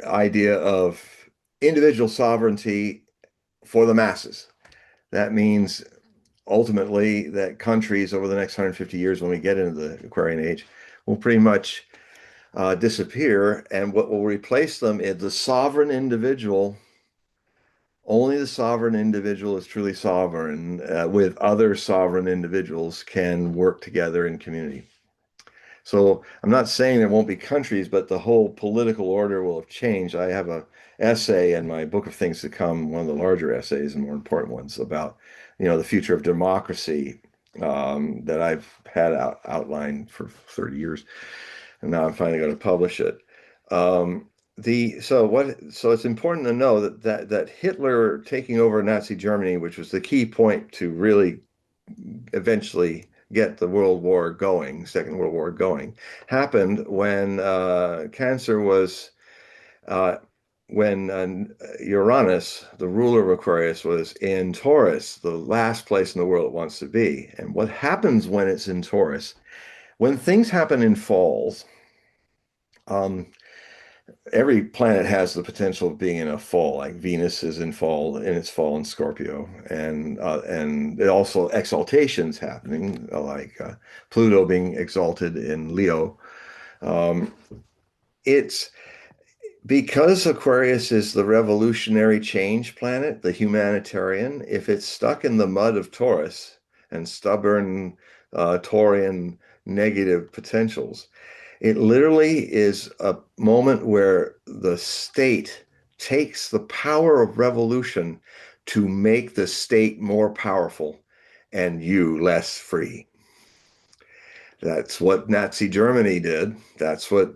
idea of individual sovereignty for the masses. That means ultimately that countries over the next 150 years, when we get into the Aquarian age, will pretty much disappear. And what will replace them is the sovereign individual. Only the sovereign individual is truly sovereign, with other sovereign individuals can work together in community. So I'm not saying there won't be countries, but the whole political order will have changed. I have a essay in my book of things to come, one of the larger essays and more important ones about, the future of democracy, that I've had outlined for 30 years, and now I'm finally going to publish it. So it's important to know that Hitler taking over Nazi Germany, which was the key point to really eventually get the World War going, Second World War going, happened when Cancer was uh, when Uranus, the ruler of Aquarius, was in Taurus, the last place in the world it wants to be. And what happens when it's in Taurus? When things happen in falls, um, every planet has the potential of being in a fall. Like Venus is in fall, in its fall in Scorpio, and it also exaltations happening, like Pluto being exalted in Leo. Um, it's because Aquarius is the revolutionary change planet, the humanitarian. If it's stuck in the mud of Taurus and stubborn Taurian negative potentials, it literally is a moment where the state takes the power of revolution to make the state more powerful and you less free. That's what Nazi Germany did. That's what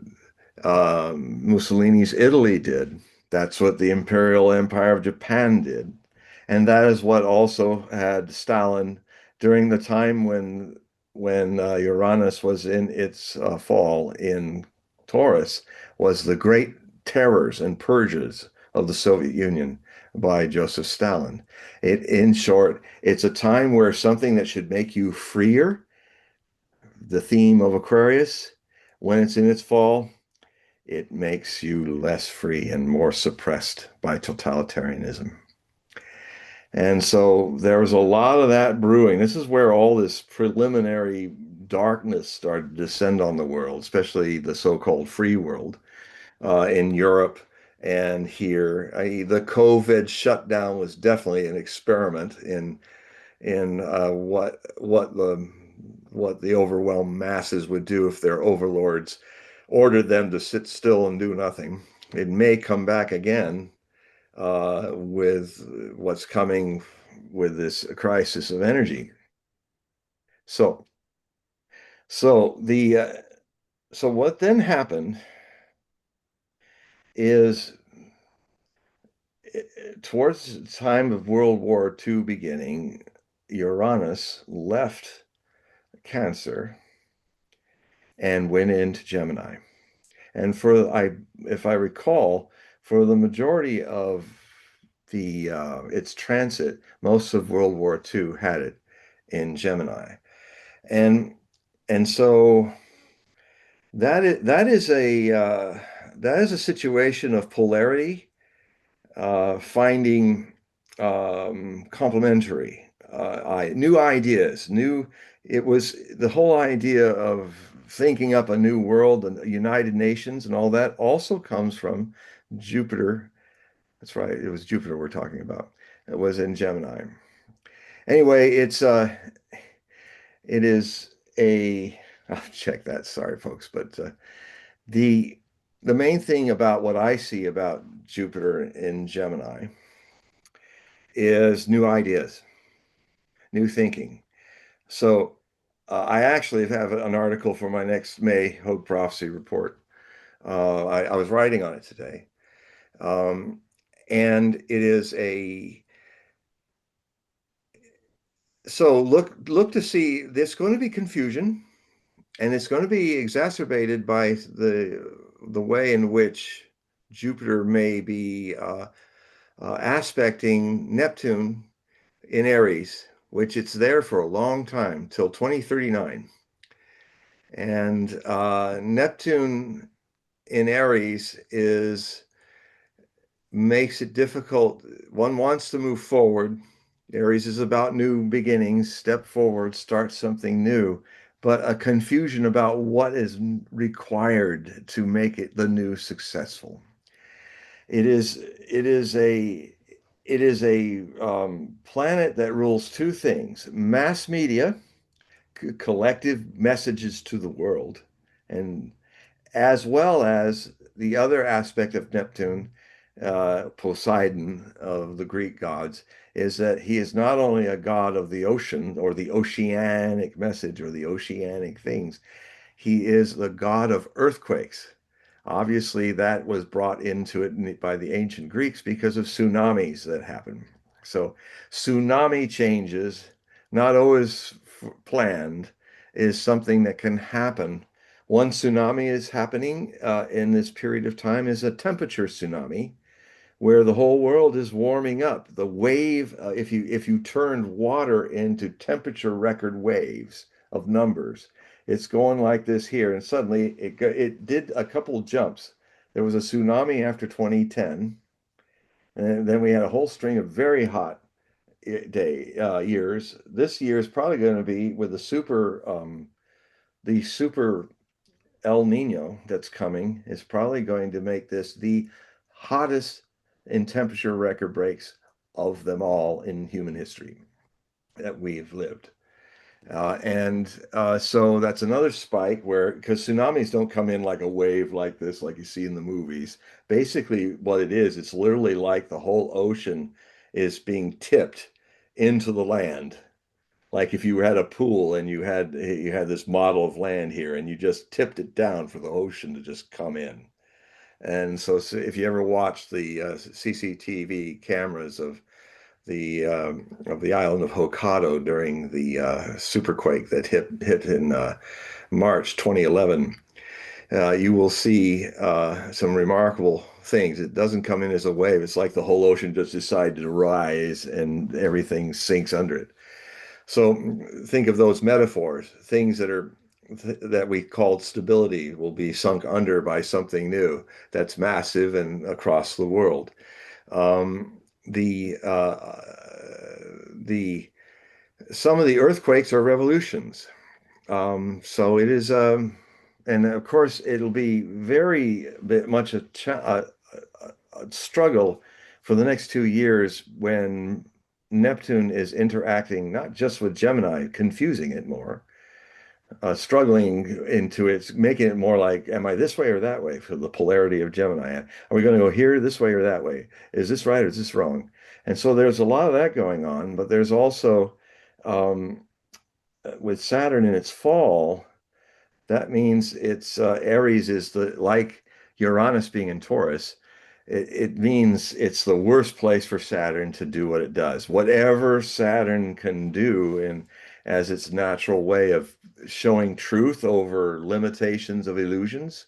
Mussolini's Italy did. That's what the Imperial Empire of Japan did. And that is what also had Stalin during the time when Uranus was in its fall in Taurus, was the great terrors and purges of the Soviet Union by Joseph Stalin. In short, it's a time where something that should make you freer, the theme of Aquarius, when it's in its fall, it makes you less free and more suppressed by totalitarianism. And so there was a lot of that brewing. This is where all this preliminary darkness started to descend on the world, especially the so-called free world in Europe and here. The COVID shutdown was definitely an experiment in what the overwhelmed masses would do if their overlords ordered them to sit still and do nothing. It may come back again with what's coming with this crisis of energy. So, so the so what then happened is towards the time of World War II beginning, Uranus left Cancer and went into Gemini. And if I recall, for the majority of the its transit, most of World War II had it in Gemini, and and so that is a situation of polarity, finding complementary new ideas, new. It was the whole idea of thinking up a new world and United Nations and all that also comes from Jupiter. That's right. It was Jupiter we're talking about. It was in Gemini. Anyway, it is a I'll check that. Sorry, folks, but the the main thing about what I see about Jupiter in Gemini is new ideas, new thinking. So I actually have an article for my next May Hogue Prophecy report. I was writing on it today. Um, and it is a so look to see there's going to be confusion and it's going to be exacerbated by the way in which Jupiter may be aspecting Neptune in Aries, which it's there for a long time till 2039. And Neptune in Aries is makes it difficult. One wants to move forward. Aries is about new beginnings, step forward, start something new, but a confusion about what is required to make it the new successful. It is a planet that rules two things: mass media, collective messages to the world, and as well as the other aspect of Neptune, Poseidon of the Greek gods, is that he is not only a god of the ocean or the oceanic message or the oceanic things, he is the god of earthquakes. Obviously, that was brought into it by the ancient Greeks because of tsunamis that happen. So, tsunami changes, not always planned, is something that can happen. One tsunami is happening in this period of time is a temperature tsunami, where the whole world is warming up. The wave, if you turned water into temperature record waves of numbers, it's going like this here, and suddenly it did a couple jumps. There was a tsunami after 2010, and then we had a whole string of very hot years. This year is probably going to be with the super El Nino that's coming is probably going to make this the hottest in temperature record breaks of them all in human history that we've lived. And so that's another spike where, because tsunamis don't come in like a wave like this, like you see in the movies. Basically, what it is, it's literally like the whole ocean is being tipped into the land. Like if you had a pool and you had this model of land here and you just tipped it down for the ocean to just come in. And so if you ever watch the CCTV cameras of the island of Hokkaido during the superquake that hit in March 2011, you will see some remarkable things. It doesn't come in as a wave. It's like the whole ocean just decided to rise and everything sinks under it. So think of those metaphors. Things that we called stability will be sunk under by something new that's massive and across the world. Um, the the Some of the earthquakes are revolutions. So it is, and of course, it'll be very bit much a struggle for the next 2 years when Neptune is interacting not just with Gemini, confusing it more, struggling into it, making it more like, am I this way or that way for the polarity of Gemini? Are we going to go here this way or that way? Is this right or is this wrong? And so there's a lot of that going on, but there's also um, with Saturn in its fall, that means it's Aries is the like Uranus being in Taurus. It means it's the worst place for Saturn to do what it does. Whatever Saturn can do in as its natural way of showing truth over limitations of illusions.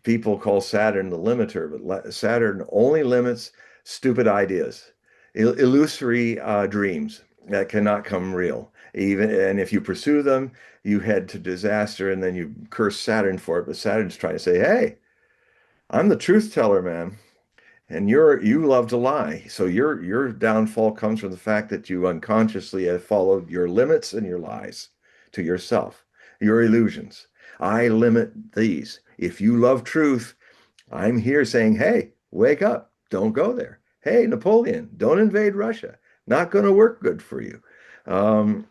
People call Saturn the limiter, but Saturn only limits stupid ideas, illusory dreams that cannot come real. And if you pursue them, you head to disaster, and then you curse Saturn for it. But Saturn's trying to say, "Hey, I'm the truth teller, man, and you love to lie. So your downfall comes from the fact that you unconsciously have followed your limits and your lies to yourself, your illusions. I limit these. If you love truth, I'm here saying, hey, wake up. Don't go there. Hey, Napoleon, don't invade Russia. Not going to work good for you." Um,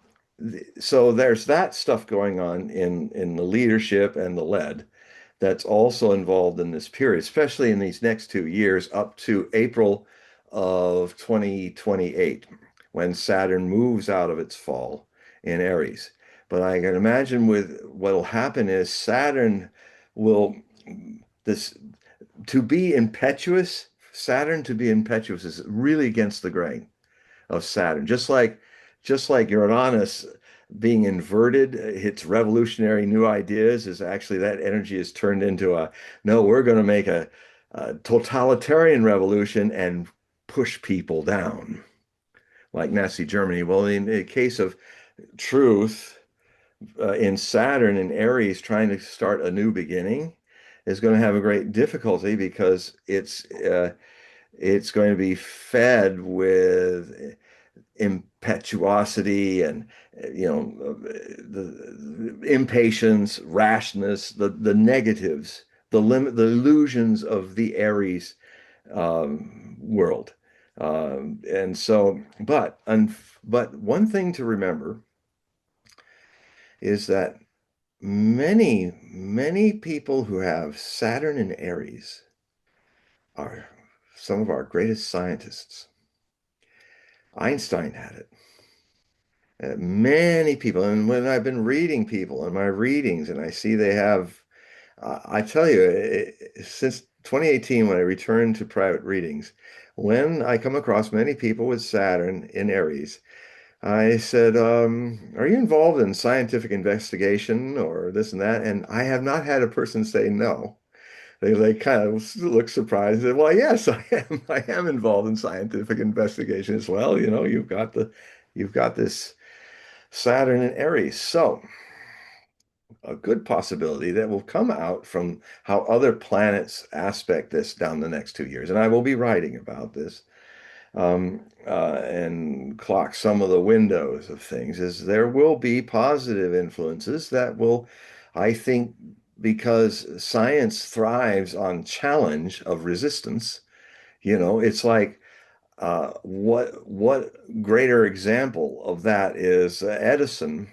so there's that stuff going on in the leadership and the lead that's also involved in this period, especially in these next 2 years up to April of 2028, when Saturn moves out of its fall in Aries. But I can imagine with what'll happen is Saturn will this to be impetuous, Saturn to be impetuous is really against the grain of Saturn. Just like Uranus being inverted, its revolutionary new ideas is actually that energy is turned into a no, we're going to make a totalitarian revolution and push people down, like Nazi Germany. Well, in the case of truth, in Saturn and Aries trying to start a new beginning is going to have a great difficulty because it's going to be fed with impetuosity and the impatience, rashness, the negatives, the illusions of the Aries world. And so, but one thing to remember is that many people who have Saturn in Aries are some of our greatest scientists. Einstein had it. Many people, and when I've been reading people in my readings, and I see they have, I tell you, since 2018, when I returned to private readings, when I come across many people with Saturn in Aries, I said, "Are you involved in scientific investigation or this and that?" And I have not had a person say no. They kind of look surprised. They said, "Well, yes, I am. I am involved in scientific investigation as well. You've got this Saturn and Aries." So a good possibility that will come out from how other planets aspect this down the next 2 years. And I will be writing about this and clock some of the windows of things, is there will be positive influences that will, I think, because science thrives on challenge of resistance. It's like what greater example of that is Edison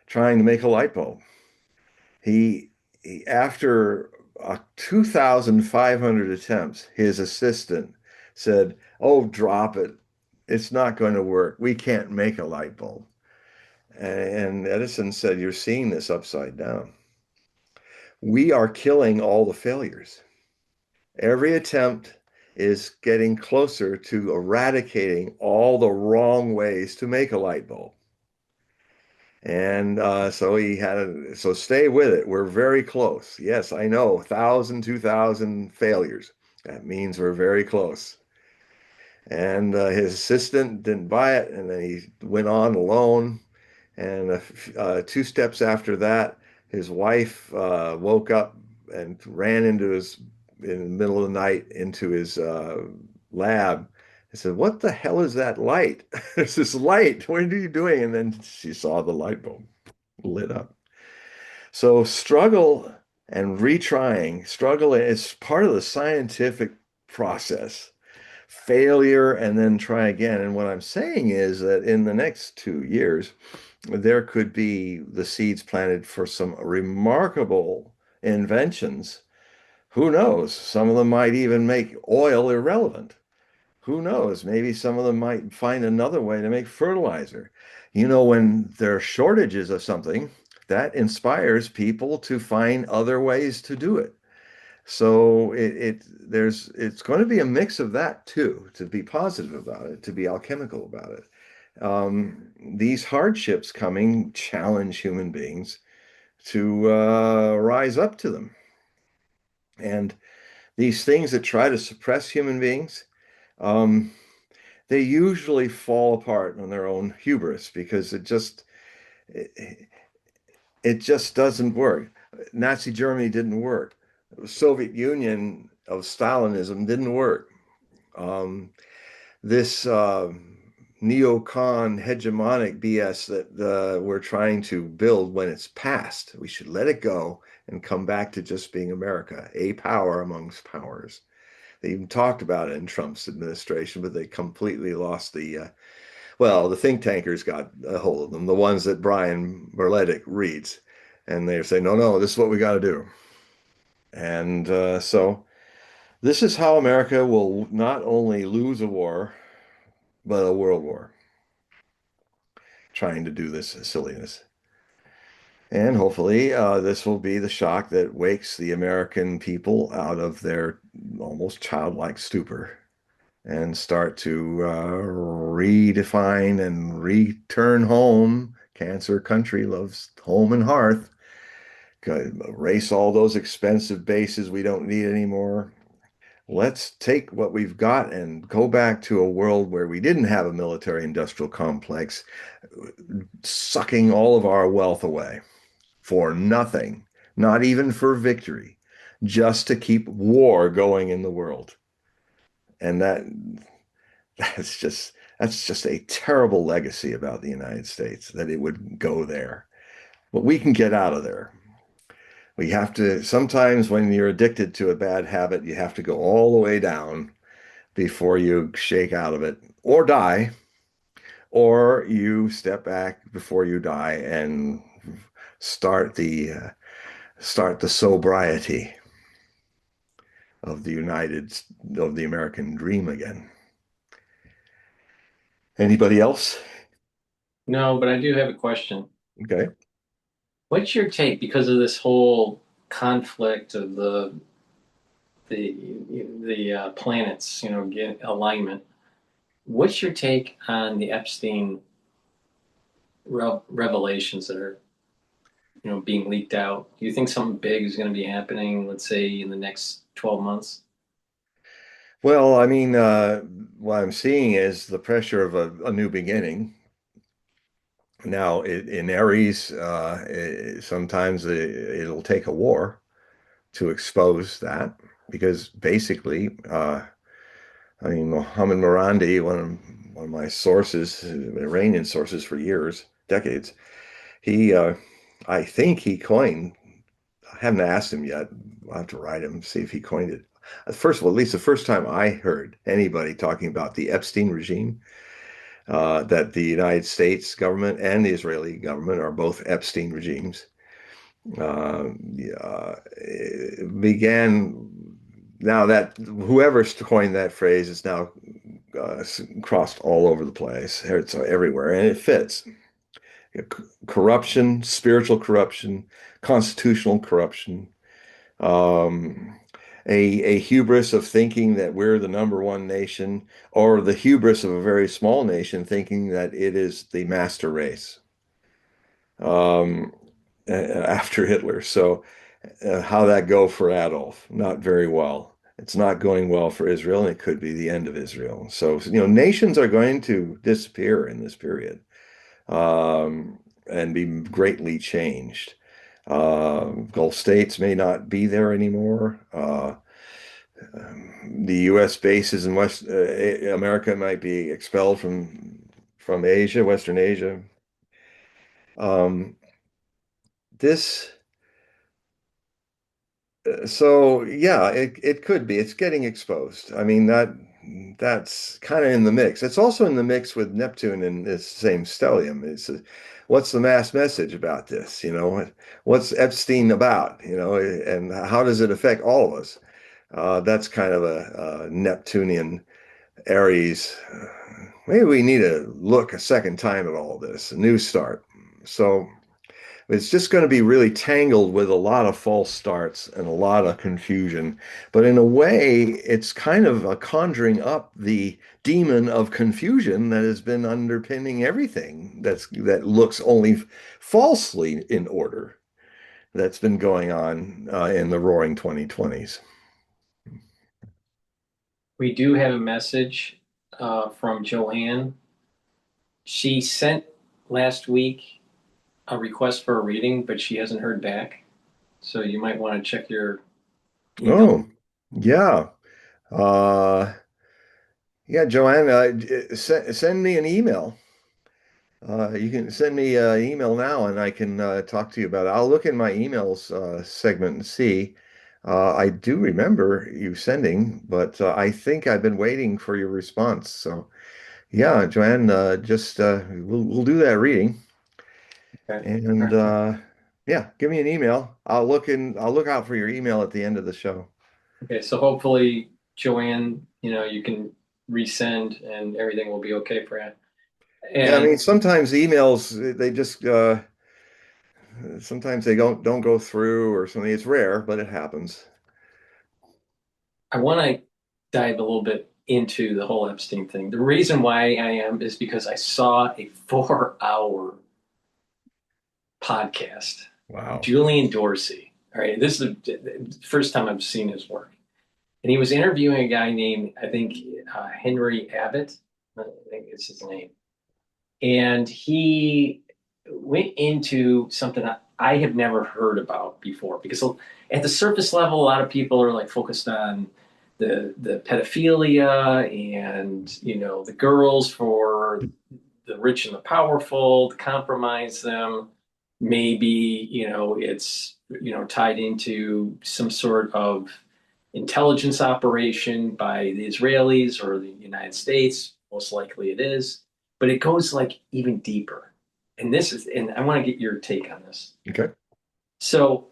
trying to make a light bulb. He, after 2,500 attempts, his assistant said, "Oh, drop it. It's not going to work. We can't make a light bulb." And Edison said, "You're seeing this upside down. We are killing all the failures. Every attempt is getting closer to eradicating all the wrong ways to make a light bulb." And so so stay with it. We're very close. Yes, I know, 1,000, 2,000 failures. That means we're very close. And his assistant didn't buy it, and then he went on alone. And two steps after that, his wife woke up and ran in the middle of the night into his lab. I said, "What the hell is that light?" There's this light. What are you doing? And then she saw the light bulb lit up. So struggle is part of the scientific process. Failure and then try again. And what I'm saying is that in the next 2 years, there could be the seeds planted for some remarkable inventions. Who knows? Some of them might even make oil irrelevant. Who knows? Maybe some of them might find another way to make fertilizer. When there are shortages of something, that inspires people to find other ways to do it. So it's going to be a mix of that too, to be positive about it, to be alchemical about it. These hardships coming challenge human beings to rise up to them. And these things that try to suppress human beings, um, they usually fall apart on their own hubris because it, it just doesn't work. Nazi Germany didn't work. The Soviet Union of Stalinism didn't work. Um, this neocon hegemonic BS that we're trying to build when it's past, we should let it go and come back to just being America, a power amongst powers. They even talked about it in Trump's administration, but they completely lost the think tankers got a hold of them, the ones that Brian Berletic reads. And they say, no, no, this is what we got to do. And so this is how America will not only lose a war, but a world war, trying to do this silliness. And hopefully, this will be the shock that wakes the American people out of their almost childlike stupor and start to redefine and return home. Cancer country loves home and hearth. Erase all those expensive bases we don't need anymore. Let's take what we've got and go back to a world where we didn't have a military industrial complex sucking all of our wealth away for nothing, not even for victory, just to keep war going in the world. And that's just a terrible legacy about the United States that it would go there. But we can get out of there. We have to, sometimes when you're addicted to a bad habit, you have to go all the way down before you shake out of it or die, or you step back before you die and start the sobriety of the American dream again. Anybody else? No, but I do have a question. Okay. What's your take because of this whole conflict of the the planets, get alignment? What's your take on the Epstein revelations that are, being leaked out? Do you think something big is going to be happening, let's say, in the next 12 months? Well, I mean, what I'm seeing is the pressure of a new beginning. Now, in Aries, sometimes it'll take a war to expose that because basically, I mean, Mohammed Morandi, one of my sources, Iranian sources for years, decades, he, I think he coined, I haven't asked him yet. I'll have to write him, see if he coined it. First of all, at least the first time I heard anybody talking about the Epstein regime, that the United States government and the Israeli government are both Epstein regimes, began now that whoever coined that phrase is now crossed all over the place. It's everywhere, and it fits. Corruption, spiritual corruption, constitutional corruption, um, a hubris of thinking that we're the number one nation, or the hubris of a very small nation thinking that it is the master race um, after Hitler. So, how that go for Adolf? Not very well. It's not going well for Israel, and it could be the end of Israel. So, nations are going to disappear in this period and be greatly changed. Gulf states may not be there anymore. The U.S. bases in West America might be expelled from Asia, Western Asia. Um, this, so yeah, it could be. It's getting exposed. I mean that's kind of in the mix. It's also in the mix with Neptune in this same stellium. What's the mass message about this? What's Epstein about? And how does it affect all of us? That's kind of a Neptunian Aries. Maybe we need to look a second time at all this, a new start. So it's just going to be really tangled with a lot of false starts and a lot of confusion. But in a way, it's kind of a conjuring up the demon of confusion that has been underpinning everything that looks only falsely in order that's been going on in the roaring 2020s. We do have a message from Joanne. She sent last week a request for a reading, but she hasn't heard back. So you might want to check your email. Oh, yeah. Uh, yeah, Joanne, send me an email. You can send me an email now and I can talk to you about it. I'll look in my emails segment and see. I do remember you sending, but I think I've been waiting for your response. So, yeah, Joanne, just we'll do that reading. Okay. And yeah, give me an email. I'll look out for your email at the end of the show. Okay. So hopefully, Joanne, you can resend and everything will be okay for you. Yeah, I And mean, sometimes emails they just sometimes they don't go through or something. It's rare, but it happens. I want to dive a little bit into the whole Epstein thing. The reason why I am is because I saw a 4 hour podcast with Wow. Julian Dorsey. All right. This is the first time I've seen his work. And he was interviewing a guy named, I think, Henry Abbott. I think it's his name. And he went into something I have never heard about before because at the surface level, a lot of people are like focused on the pedophilia and the girls for the rich and the powerful to compromise them. Maybe it's tied into some sort of intelligence operation by the Israelis or the United States. Most likely it is, but it goes like even deeper. And I want to get your take on this. Okay. So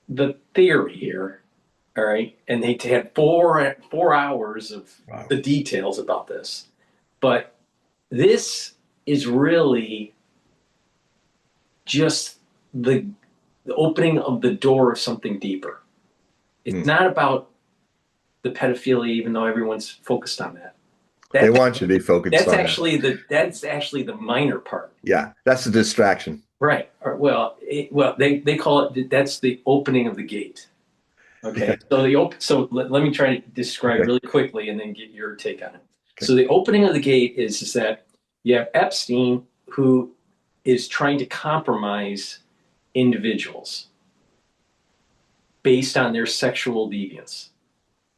the theory here, all right, and they had 4 hours of Wow. the details about this, but this is really just the opening of the door of something deeper. It's Hmm. not about the pedophilia, even though everyone's focused on that. They That want you to be focused on that. that's actually the minor part, Yeah, that's a distraction. right? Well, they call it that's the opening of the gate. Yeah. Okay, so let me try to describe Okay. really quickly and then get your take on it. Okay. So the opening of the gate is that you have Epstein, who is trying to compromise individuals based on their sexual deviance.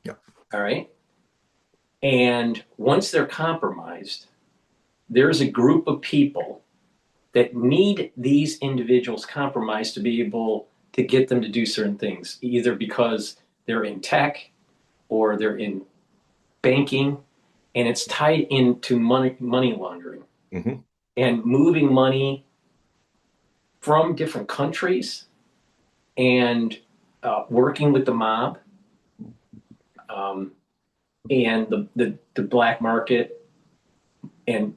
Yeah. All right. And once they're compromised, there's a group of people that need these individuals compromised to be able to get them to do certain things, either because they're in tech or they're in banking, and it's tied into money laundering Hmm. and moving money from different countries and working with the mob, um, and the black market, and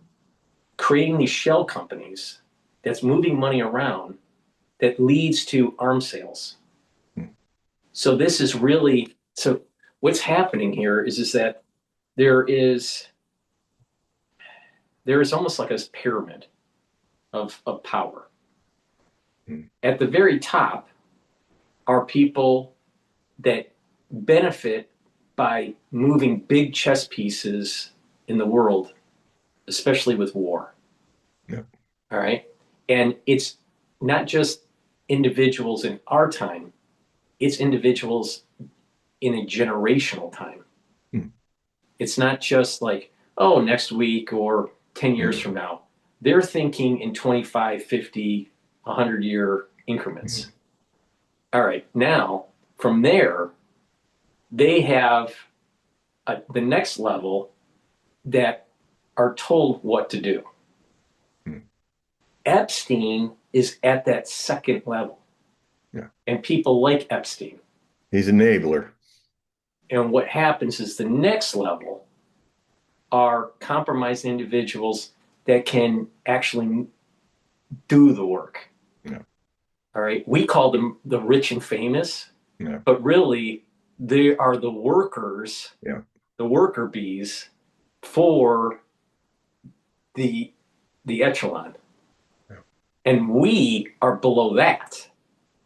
creating these shell companies that's moving money around that leads to arms sales. So this is really, so what's happening here is that there is there is almost like a pyramid of power. At the very top are people that benefit by moving big chess pieces in the world, especially with war. Yeah. All right. And it's not just individuals in our time, it's individuals in a generational time. Hmm. It's not just like, oh, next week or 10 years from now. They're thinking in 25, 50, 100-year increments. All right. Now, from there, they have the next level that are told what to do. Epstein is at that second level. Yeah. And people like Epstein. He's an enabler. And what happens is the next level are compromised individuals that can actually do the work. Yeah. All right. We call them the rich and famous, Yeah. but really they are the workers, Yeah. the worker bees for the echelon. Yeah. And we are below that.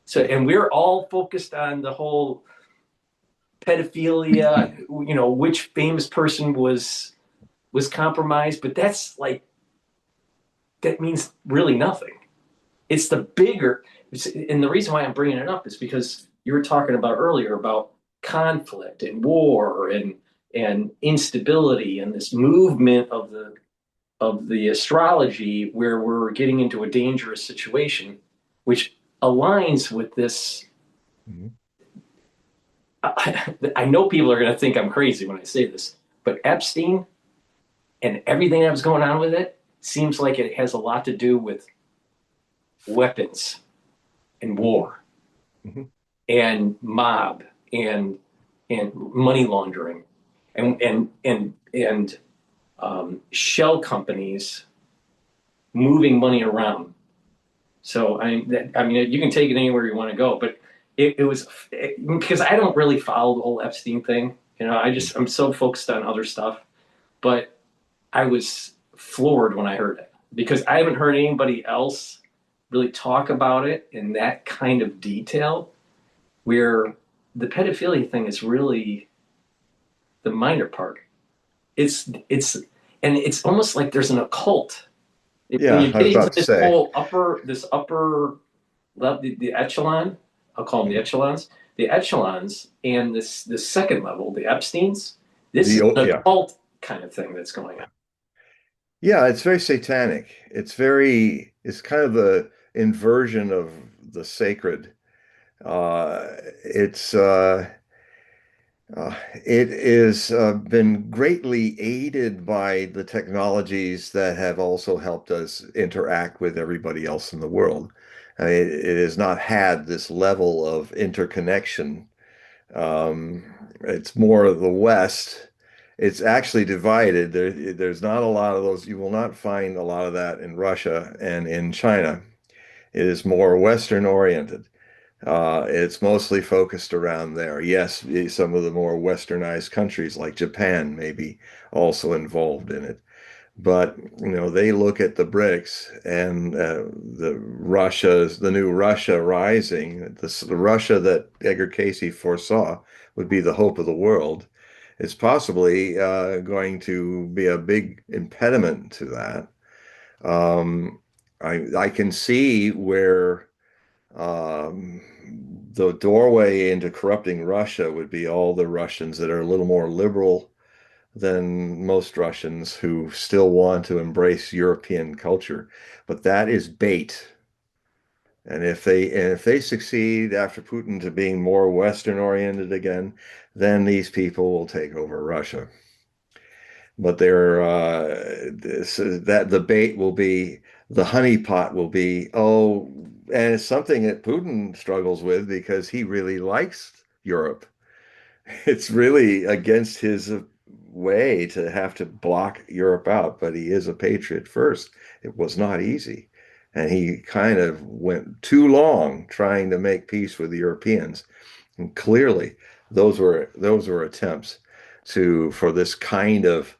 So, and we're all focused on the whole pedophilia, which famous person was compromised, but that's like, that means really nothing. It's the bigger, and the reason why I'm bringing it up is because you were talking about earlier about conflict and war and instability and this movement of the astrology where we're getting into a dangerous situation, which aligns with this. Mm-hmm. I know people are going to think I'm crazy when I say this, but Epstein and everything that was going on with it seems like it has a lot to do with weapons and war, Mm-hmm. and mob and money laundering and shell companies moving money around. So I mean, you can take it anywhere you want to go, but it was because I don't really follow the whole Epstein thing. I'm so focused on other stuff, but I was floored when I heard it because I haven't heard anybody else really talk about it in that kind of detail, where the pedophilia thing is really the minor part. It's and it's almost like there's an occult when Yeah, you I get was into about to say. this upper level, the echelon. I'll call them the Mhm. echelons. The echelons and this second level, the Epstein's. This is an Yeah. occult kind of thing that's going on. Yeah, it's very satanic. It's kind of the inversion of the sacred. It's it is been greatly aided by the technologies that have also helped us interact with everybody else in the world. It has not had this level of interconnection. Um, it's more of the West. It's actually divided. There's not a lot of those. You will not find a lot of that in Russia and in China. It is more Western oriented. It's mostly focused around there. Yes, some of the more westernized countries like Japan may be also involved in it. But, they look at the BRICS and the new Russia rising, the Russia that Edgar Casey foresaw would be the hope of the world. It's possibly going to be a big impediment to that. Um, I can see where um, the doorway into corrupting Russia would be all the Russians that are a little more liberal than most Russians who still want to embrace European culture. But that is bait. And if they succeed after Putin to being more Western oriented again, then these people will take over Russia. But that the bait will be the honeypot will be, oh, and it's something that Putin struggles with because he really likes Europe. It's really against his way to have to block Europe out, but he is a patriot first. It was not easy. And he kind of went too long trying to make peace with the Europeans. And clearly, those were attempts to for this kind of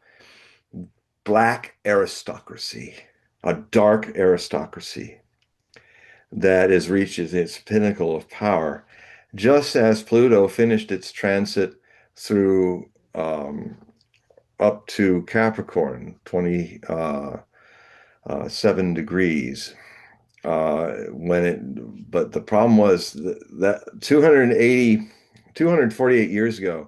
black aristocracy, a dark aristocracy that is reaches its pinnacle of power, just as Pluto finished its transit through up to Capricorn, 27 degrees. But the problem was that 248 years ago,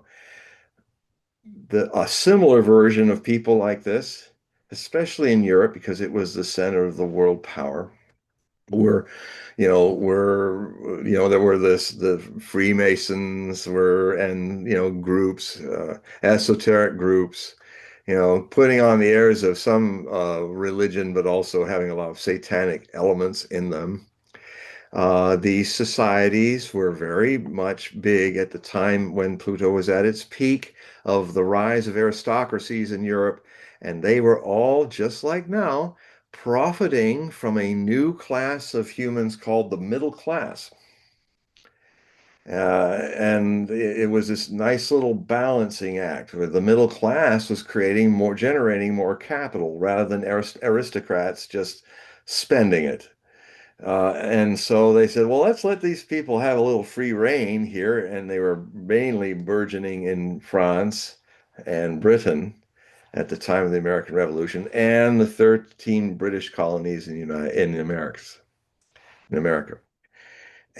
a similar version of people like this, especially in Europe, because it was the center of the world power, were, there were the Freemasons and groups, esoteric groups, putting on the airs of some religion, but also having a lot of satanic elements in them. These societies were very much big at the time when Pluto was at its peak of the rise of aristocracies in Europe, and they were all, just like now, profiting from a new class of humans called the middle class. And it was this nice little balancing act where the middle class was generating more capital rather than aristocrats just spending it. And so they said, well, let's let these people have a little free reign here. And they were mainly burgeoning in France and Britain at the time of the American Revolution and the 13 British colonies in America.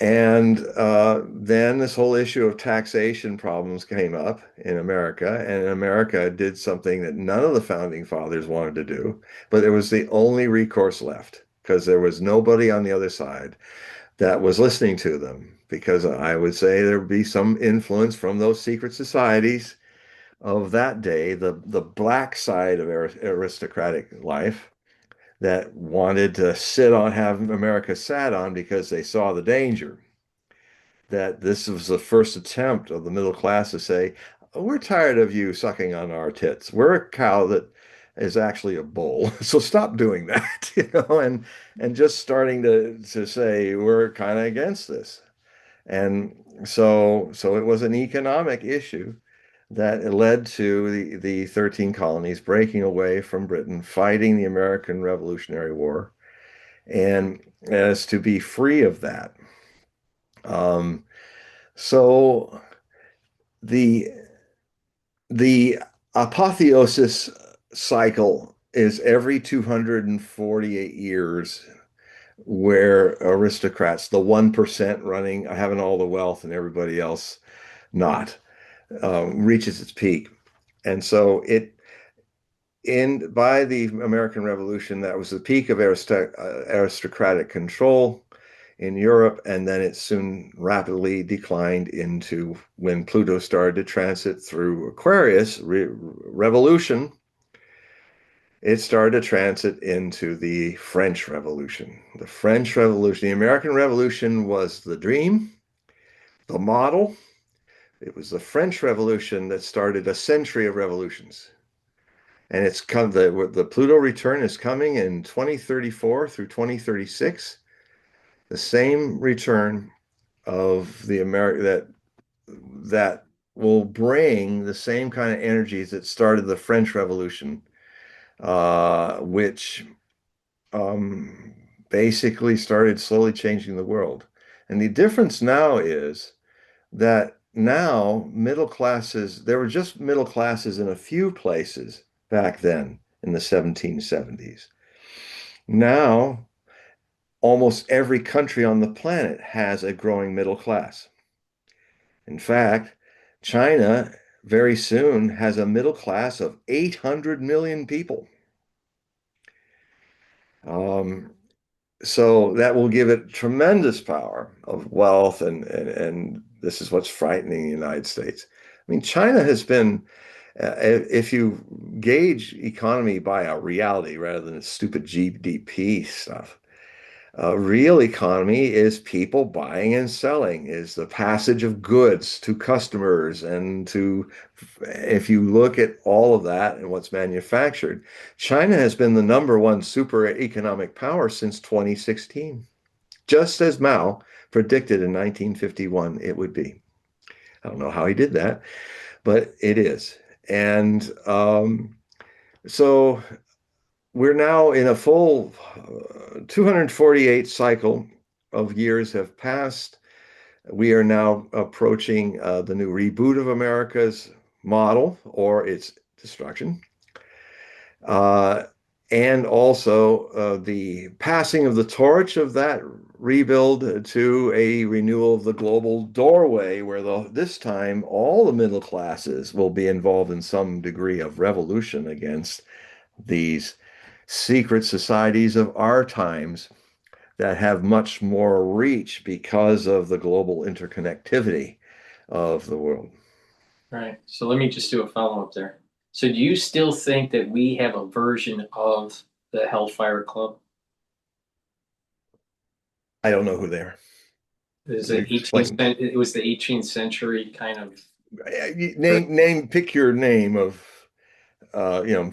And then this whole issue of taxation problems came up in America, and America did something that none of the founding fathers wanted to do, but it was the only recourse left because there was nobody on the other side that was listening to them. Because I would say there would be some influence from those secret societies of that day, the black side of aristocratic life that wanted to have America sat on because they saw the danger that this was the first attempt of the middle class to say, we're tired of you sucking on our tits. We're a cow that is actually a bull. So stop doing that, and just starting to say we're kind of against this. And so it was an economic issue that led to the 13 colonies breaking away from Britain, fighting the American Revolutionary War, and as to be free of that. Um, so the the apotheosis cycle is every 248 years where aristocrats, the 1% running, having all the wealth and everybody else not, reaches its peak. And so by the American Revolution, that was the peak of aristocratic control in Europe, and then it soon rapidly declined into when Pluto started to transit through Aquarius, revolution. It started to transit into the French Revolution. The French Revolution, the American Revolution was the dream, the model. It was the French Revolution that started a century of revolutions. And the Pluto return is coming in 2034 through 2036. The same return of the America that will bring the same kind of energies that started the French Revolution, which basically started slowly changing the world. And the difference now is that now middle classes, there were just middle classes in a few places back then in the 1770s. Now almost every country on the planet has a growing middle class. In fact, China very soon has a middle class of 800 million people. Um, so that will give it tremendous power of wealth, and this is what's frightening the United States. I mean, China has been, if you gauge economy by a reality rather than stupid GDP stuff, real economy is people buying and selling, is the passage of goods to customers and to, if you look at all of that and what's manufactured, China has been the number one super economic power since 2016, just as Mao predicted in 1951 it would be. I don't know how he did that, but it is. And so we're now in a full 248 cycle of years have passed. We are now approaching the new reboot of America's model or its destruction. Uh, and also the passing of the torch of that rebuild to a renewal of the global doorway, where this time all the middle classes will be involved in some degree of revolution against these secret societies of our times that have much more reach because of the global interconnectivity of the world. Right. So let me just do a follow-up there. So do you still think that we have a version of the Hellfire Club? I don't know who they are. Is it 18th Explain. it was the 18th century kind of Pick your name of,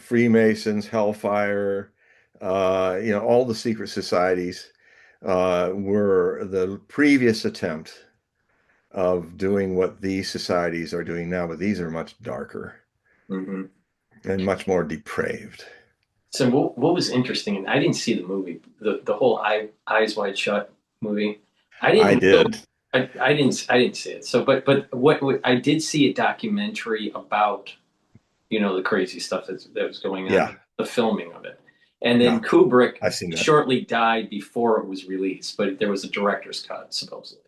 Freemasons, Hellfire, all the secret societies were the previous attempt of doing what these societies are doing now, but these are much darker Mhm. and much more depraved. So what was interesting, and I didn't see the movie, the whole Eyes Wide Shut movie. I I didn't know did. I didn't see it. So but what I did see a documentary about, the crazy stuff that was going on, Yeah, the filming of it. And then yeah, Kubrick I've seen that. shortly died before it was released, but there was a director's cut, supposedly.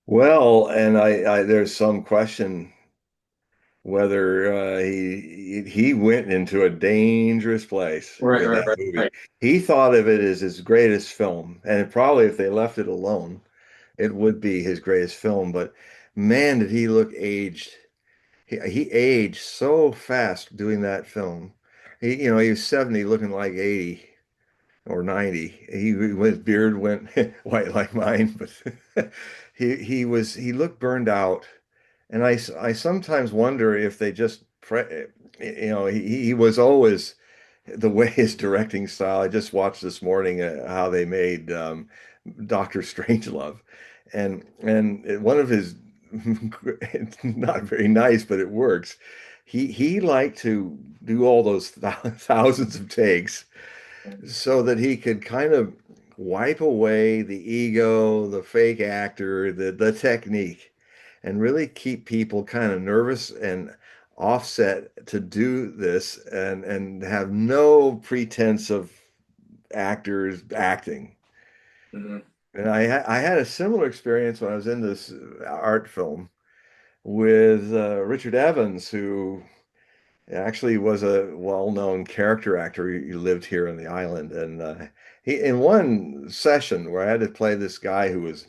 Well, and there's some question whether he went into a dangerous place Right, with right, that right, movie. right. He thought of it as his greatest film, and probably if they left it alone, it would be his greatest film. But man, did he look aged. He aged so fast doing that film. He was 70 looking like 80 or 90. His beard went white like mine, but he looked burned out. And I sometimes wonder if they just he was always the way his directing style. I just watched this morning how they made Doctor Strangelove, and one of his it's not very nice, but it works. He liked to do all those thousands of takes so that he could kind of wipe away the ego, the fake actor, the technique, and really keep people kind of nervous and offset to do this and have no pretense of actors acting. Mhm. And I had a similar experience when I was in this art film with Richard Evans, who actually was a well-known character actor. He lived here on the island, and he in one session where I had to play this guy who was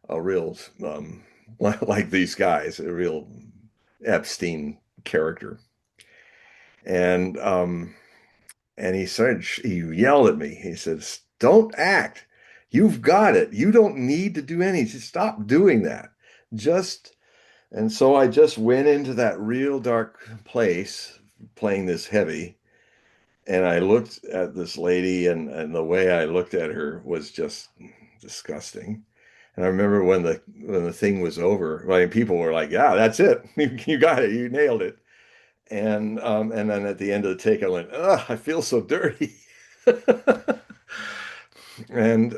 a real like these guys, a real Epstein character, and he yelled at me. He says, "Don't act. You've got it. You don't need to do any. Just stop doing that. Just." And so I just went into that real dark place playing this heavy. And I looked at this lady, and the way I looked at her was just disgusting. And I remember when the thing was over, I mean, people were like, "Yeah, that's it. You got it. You nailed it." And then at the end of the take, I went, "Ugh, I feel so dirty." And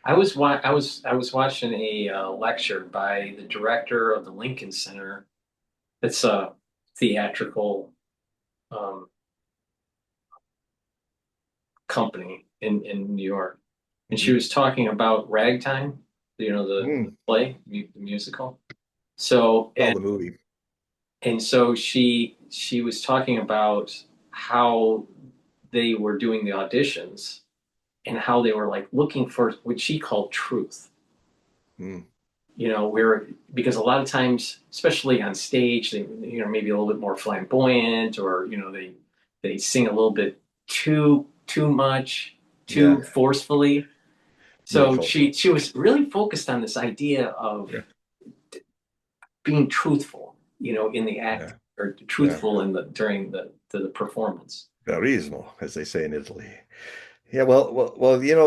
I was watching a lecture by the director of the Lincoln Center. It's a theatrical um, company in New York, and she Hmm. was talking about Ragtime, the Mm. play, the musical. So Well, the movie. so she was talking about how they were doing the auditions and how they were like looking for what she called truth. Mm. Where because a lot of times, especially on stage, they maybe a little bit more flamboyant, or they sing a little bit too much, Yeah. too forcefully. Real So cultural. she was really focused on this idea of Yeah. being truthful, in the Yeah. act, or Yeah. truthful during the performance. Verismo, as they say in Italy. Yeah,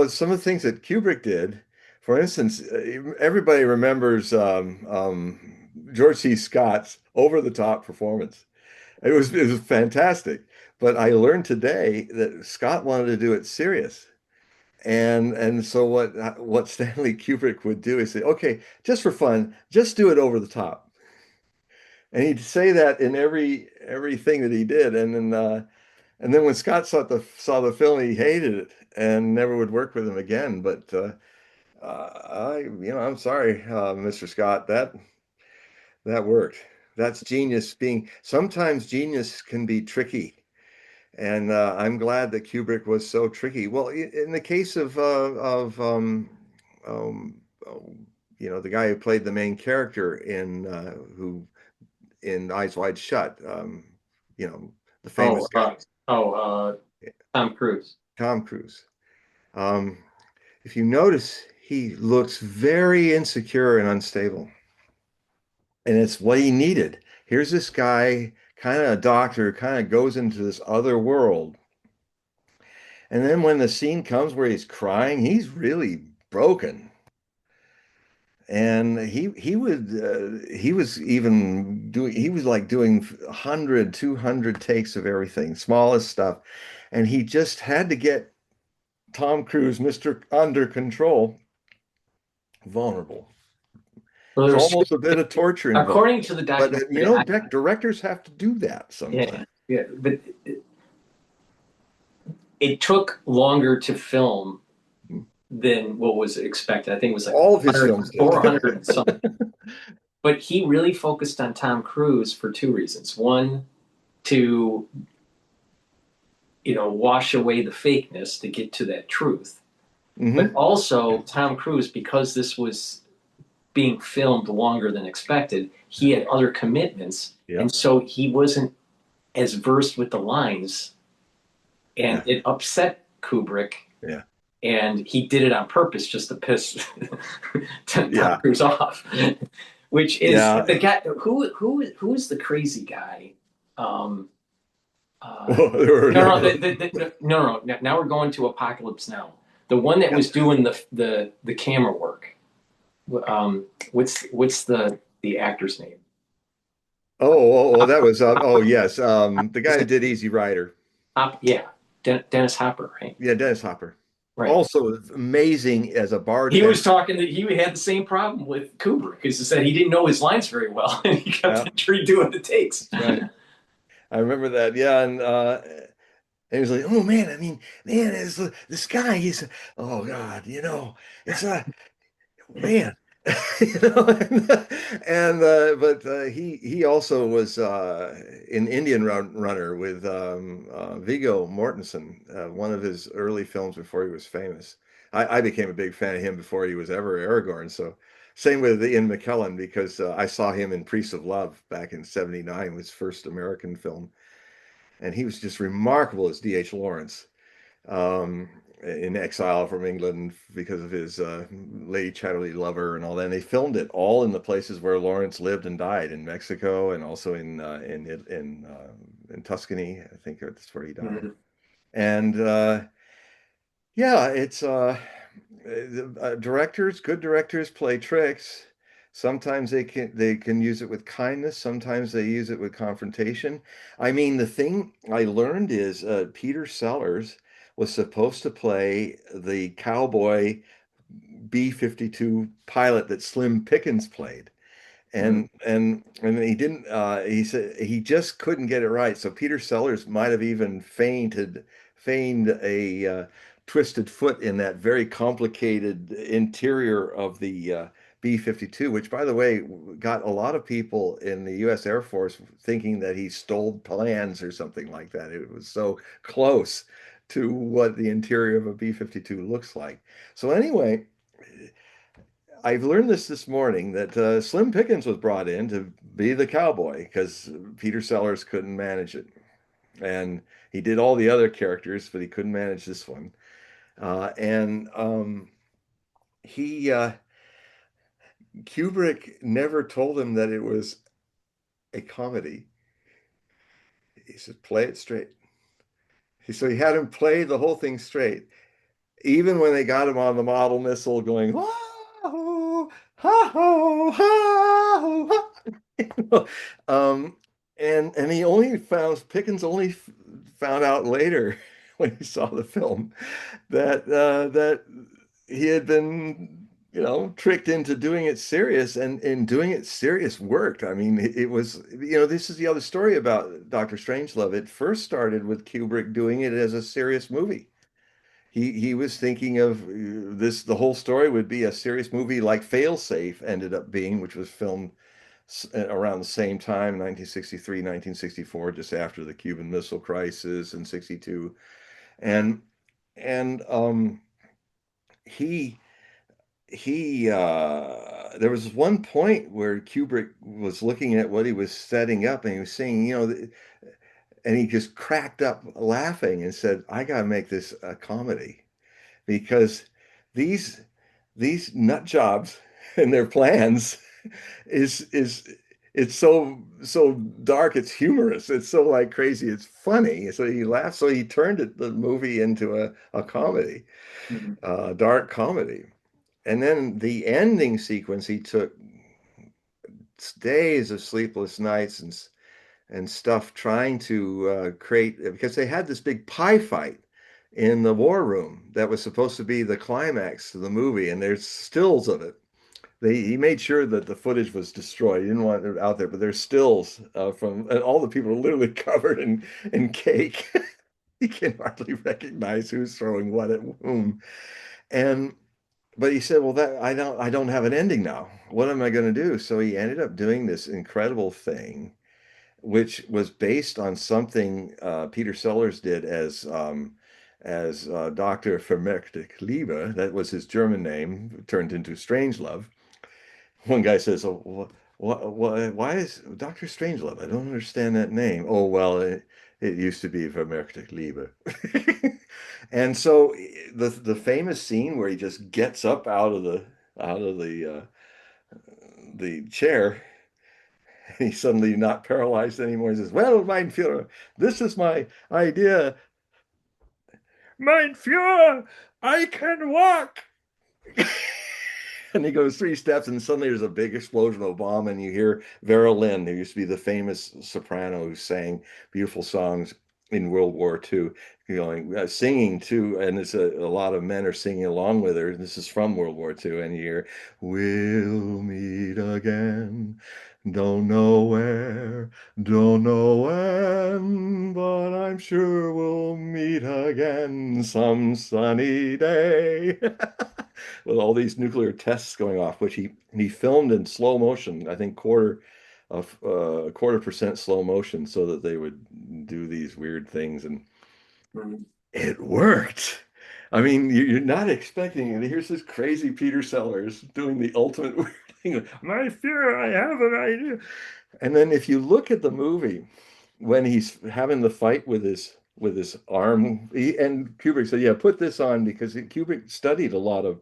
some of the things that Kubrick did, for instance, everybody remembers George C. Scott's over-the-top performance. It was fantastic, but I learned today that Scott wanted to do it serious. And so what Stanley Kubrick would do is say, okay, just for fun, just do it over the top. And he'd say that in everything that he did. And then when Scott saw the film, he hated it and never would work with him again. But I'm sorry, Mr. Scott, that worked. That's genius being. Sometimes genius can be tricky, and I'm glad that Kubrick was so tricky. Well, in the case um, oh, the guy who played the main character in Eyes Wide Shut, you know, the famous Oh, guy, Tom Cruise. Tom Cruise. Um, if you notice, he looks very insecure and unstable, and it's what he needed. Here's this guy, kind of a doctor, kind of goes into this other world, and then when the scene comes where he's crying, he's really broken. And he was even doing he was like doing 100 200 takes of everything, smallest stuff, and he just had to get Tom Cruise, Mr. Under Control, vulnerable. Well, It's there's almost a bit of torture involved. according to the But documentary, directors have to do that sometimes. yeah, but it took longer to film than what was expected. I think it was like All of his 100 films did. or 100 and something. But he really focused on Tom Cruise for two reasons. One, to wash away the fakeness to get to that truth. But Hmm. also Tom Cruise, because this was being filmed longer than expected, he had other commitments, Yeah, and so he wasn't as versed with the lines, and yeah, it upset Kubrick, yeah, and he did it on purpose just to piss Tom yeah, Cruise off. Which is yeah. the guy who is the crazy guy? Um, Well, there were a no, no, number of no, no. Now we're going to Apocalypse Now. The one that was doing the camera work. What's the actor's name? that was yes, the Is guy who it did Easy Rider. Yeah, Dennis Hopper, right? Yeah, Dennis Hopper. Right. Also amazing as a He bartender. was talking that he had the same problem with Kubrick, because he said he didn't know his lines very well, and he kept Yeah, redoing the takes. that's right. I remember that. Yeah, and he was like, "Oh man, I mean, man, this guy. He's oh God, it's a man." But he also was an Indian runner with Viggo Mortensen, one of his early films before he was famous. I became a big fan of him before he was ever Aragorn. So same with Ian McKellen, because I saw him in Priest of Love back in '79, his first American film, and he was just remarkable as D.H. Lawrence, in exile from England because of his Lady Chatterley lover and all that. And they filmed it all in the places where Lawrence lived and died, in Mexico and also in Tuscany. I think that's where he died. Mhm. And yeah, it's good directors play tricks. Sometimes they can use it with kindness. Sometimes they use it with confrontation. I mean, the thing I learned is Peter Sellers was supposed to play the cowboy B-52 pilot that Slim Pickens played, and he didn't. He said he just couldn't get it right. So Peter Sellers might have even feigned a twisted foot in that very complicated interior of the B-52, which, by the way, got a lot of people in the U.S. Air Force thinking that he stole plans or something like that. It was so close to what the interior of a B-52 looks like. So anyway, I've learned this morning that Slim Pickens was brought in to be the cowboy because Peter Sellers couldn't manage it. And he did all the other characters, but he couldn't manage this one. And he Kubrick never told him that it was a comedy. He said, play it straight. So he had him play the whole thing straight. Even when they got him on the model missile going, "Wah-hoo, ha-ho, ha-ho, ha." um, and he only found Pickens only found out later when he saw the film that he had been, tricked into doing it serious, and doing it serious worked. I mean, it was, this is the other story about Dr. Strangelove. It first started with Kubrick doing it as a serious movie. He was thinking of this, the whole story would be a serious movie like Failsafe ended up being, which was filmed around the same time, 1963, 1964, just after the Cuban Missile Crisis in 62. And and he there was one point where Kubrick was looking at what he was setting up, and he was saying, and he just cracked up laughing and said, "I got to make this a comedy because these nut jobs and their plans is it's so dark, it's humorous, it's so like crazy, it's funny." So he laughed, so he turned the movie into a comedy, Mhm. dark comedy. And then the ending sequence, he took days of sleepless nights and stuff trying to create, because they had this big pie fight in the war room that was supposed to be the climax to the movie, and there's stills of it. He made sure that the footage was destroyed. He didn't want it out there, but there's stills from, and all the people are literally covered in cake. You can hardly recognize who's throwing what at whom. And but he said, "Well, that I don't have an ending now. What am I going to do?" So he ended up doing this incredible thing, which was based on something Peter Sellers did as Dr. Vermerkte Liebe. That was his German name, turned into Strangelove. One guy says, "Oh, why is Dr. Strangelove? I don't understand that name." "Oh, well, it used to be Vermerkte Liebe." And so the famous scene where he just gets up out of the chair, and he's suddenly not paralyzed anymore. He says, "Well, mein Führer, this is my idea. Mein Führer, I can walk." And he goes 3 steps, and suddenly there's a big explosion of a bomb, and you hear Vera Lynn, who used to be the famous soprano who sang beautiful songs in World War II, going singing too, and it's a lot of men are singing along with her. This is from World War II, and you hear, "We'll meet again. Don't know where, don't know when, but I'm sure we'll meet again some sunny day." With all these nuclear tests going off, which he filmed in slow motion, I think quarter% slow motion, so that they would do these weird things, and Mhm. it worked. I mean, you're not expecting it. Here's this crazy Peter Sellers doing the ultimate weird thing. "My fear, I have an idea." And then if you look at the movie, when he's having the fight with his arm, and Kubrick said, "Yeah, put this on," because Kubrick studied a lot of,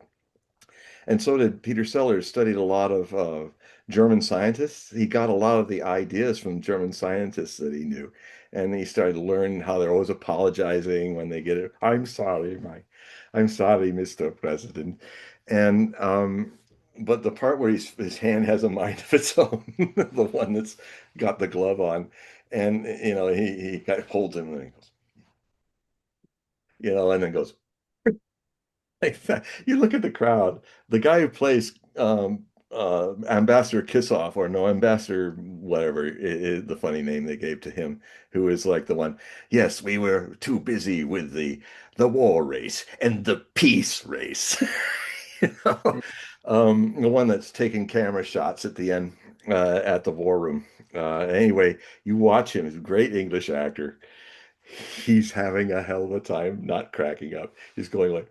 and so did Peter Sellers, studied a lot of German scientists. He got a lot of the ideas from German scientists that he knew. And he started to learn how they're always apologizing when they get it. I'm sorry, Mr. President." And but the part where his hand has a mind of its own, the one that's got the glove on, and he holds him, and he goes, and then goes like that. You look at the crowd. The guy who plays Ambassador Kissoff, or no, Ambassador whatever is the funny name they gave to him, who is like the one. Yes, we were too busy with the war race and the peace race. You know? The one that's taking camera shots at the end at the war room. Anyway, you watch him. He's a great English actor. He's having a hell of a time not cracking up. He's going like,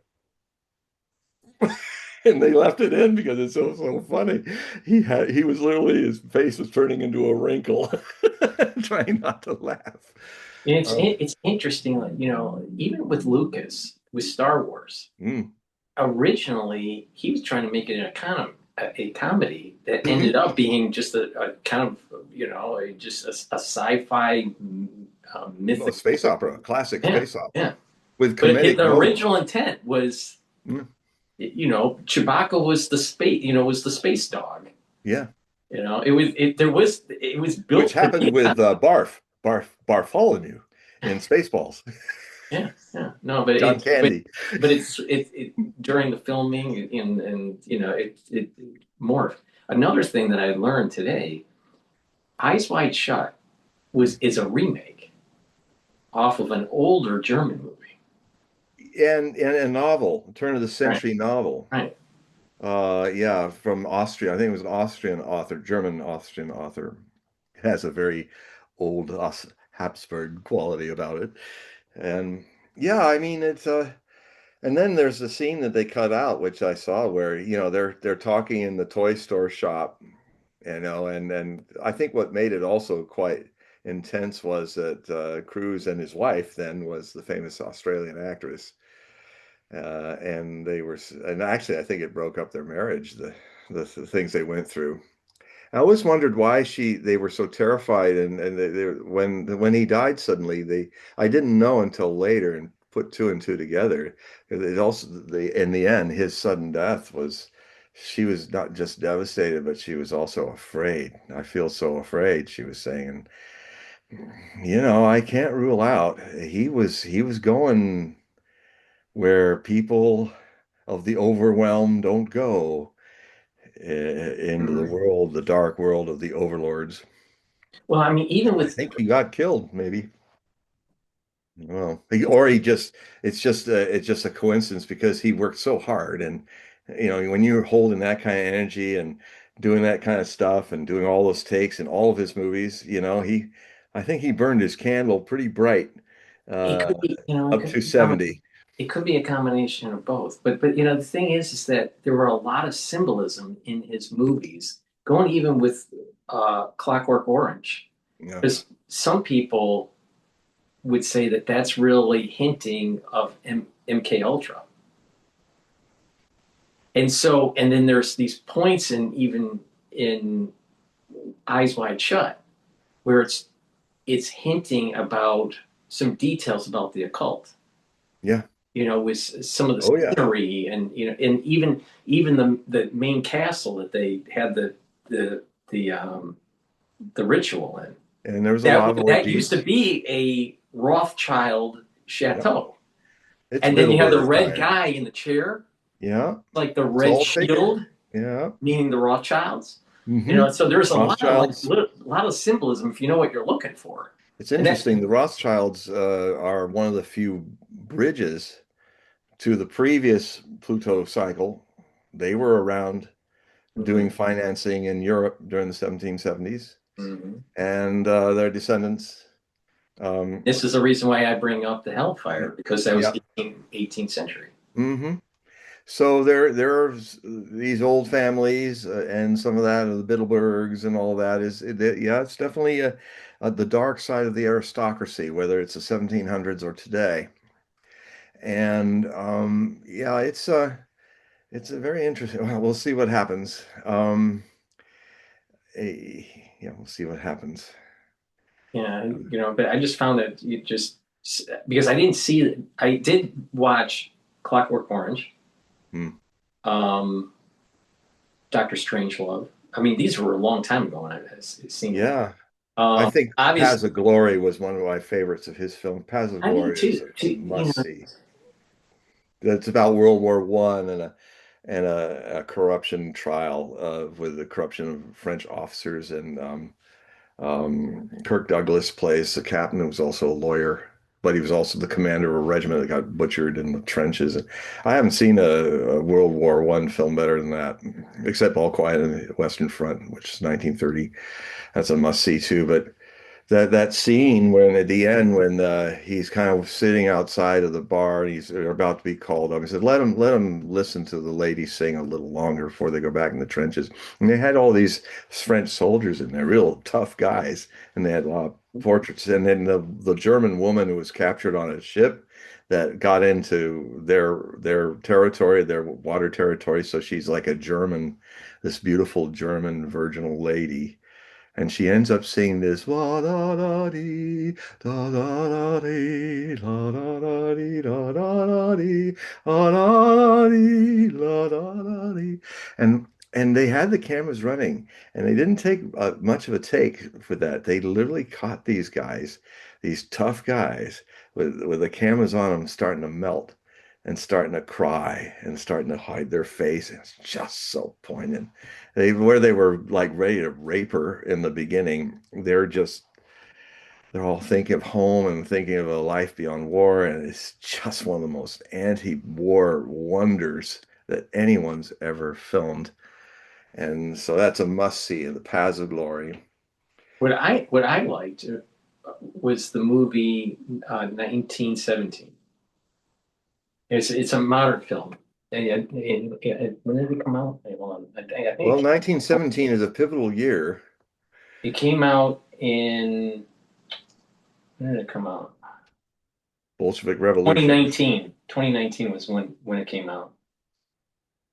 and they left it in because it's so funny. He was literally, his face was turning into a wrinkle, trying not to laugh. And Um, it's interesting, like, even with Lucas with Star Wars, mm, originally he was trying to make it a comedy that ended mhm. up being just a kind of just a sci-fi No, mythical. space opera, classic Yeah, space opera yeah. with But comedic the moments. original intent was, Mm, Chewbacca was the space dog. yeah, It was which built to be happened a with Bartholomew in Spaceballs. yeah, yeah. No, but John it but Candy. but it during the filming and it morphed. Another thing that I learned today, Eyes Wide Shut is a remake off of an older German movie. And a novel, turn of the Right, century novel. right. Yeah, from Austria. I think it was an Austrian author, German Austrian author. It has a very old Habsburg quality about it. And yeah, I mean it's and then there's the scene that they cut out, which I saw where, they're talking in the toy store shop, and I think what made it also quite intense was that Cruise and his wife then was the famous Australian actress. And and actually, I think it broke up their marriage, the things they went through. I always wondered why they were so terrified, and when he died suddenly, I didn't know until later and put two and two together. It also in the end, his sudden death was, she was not just devastated, but she was also afraid. I feel so afraid, she was saying, and I can't rule out he was going where people of the overwhelmed don't go, into the Mhm. world, the dark world of the overlords. Well, I mean, even I with think he got killed, maybe. Well, or it's just a coincidence because he worked so hard, and when you're holding that kind of energy and doing that kind of stuff and doing all those takes in all of his movies, I think he burned his candle pretty bright, it uh, could be, it up could to be 70. it could be a combination of both. But the thing is that there were a lot of symbolism in his movies, going even with Clockwork Orange, Yeah. because some people would say that that's really hinting of MK Ultra. And then there's these points in even in Eyes Wide Shut where it's hinting about some details about the occult. Yeah. With some of the Oh yeah. scenery and even the main castle that they had the ritual in. And there was a That lot of that used to orgies. be a Rothschild Yep. chateau. It's And then you have Middle the Earth red time. guy in the chair, Yeah. like the It's red all figure. shield, Yeah. meaning the Rothschilds. Hmm. So there's a lot of Rothschilds. a lot of symbolism if you know what you're looking for. It's And that interesting. The Rothschilds are one of the few bridges to the previous Pluto cycle. They were around Mhm, doing financing in Europe during the 1770s, mhm. and their descendants. Um, This is the reason why I bring up the Hellfire because that was yeah. 18th century. Hmm. So there are these old families, and some of that of the Bittelbergs and all that yeah, it's definitely the dark side of the aristocracy, whether it's the 1700s or today. And yeah, it's a very interesting. Well, we'll see what happens. Yeah, we'll see what happens. Yeah, but I just found that you just because I didn't see I did watch Clockwork Orange, Hmm. um, Doctor Strangelove. I mean, these were a long time ago when I seen them. Yeah, I think Obviously, Paths of Glory was one of my favorites of his film. Paths of I did Glory is too. a must see. That's about World War I, and and a corruption trial with the corruption of French officers. And Kirk Douglas plays the captain who was also a lawyer, but he was also the commander of a regiment that got butchered in the trenches. And I haven't seen a World War I film better than that, except All Quiet on the Western Front, which is 1930. That's a must see too. But that scene when at the end when he's kind of sitting outside of the bar and he's about to be called up, he said, let him listen to the lady sing a little longer before they go back in the trenches. And they had all these French soldiers in there, real tough guys, and they had a lot of portraits. And then the German woman who was captured on a ship that got into their territory, their water territory. So she's like a German, this beautiful German virginal lady, and she ends up singing this la da da dee da da da dee la da da dee da da da dee la da da dee la da da dee. And they had the cameras running, and they didn't take much of a take for that. They literally caught these guys, these tough guys, with the cameras on them starting to melt and starting to cry and starting to hide their face. And it's just so poignant. Where they were like ready to rape her in the beginning, they're all thinking of home and thinking of a life beyond war, and it's just one of the most anti-war wonders that anyone's ever filmed. And so that's a must-see in the Paths of Glory. What I liked was the movie 1917. It's a modern film. When did it come out? Hey, hold on. I think Well, 1917 is a pivotal year. it came out in when did it come out? Bolshevik Revolution. 2019. 2019 was when it came out.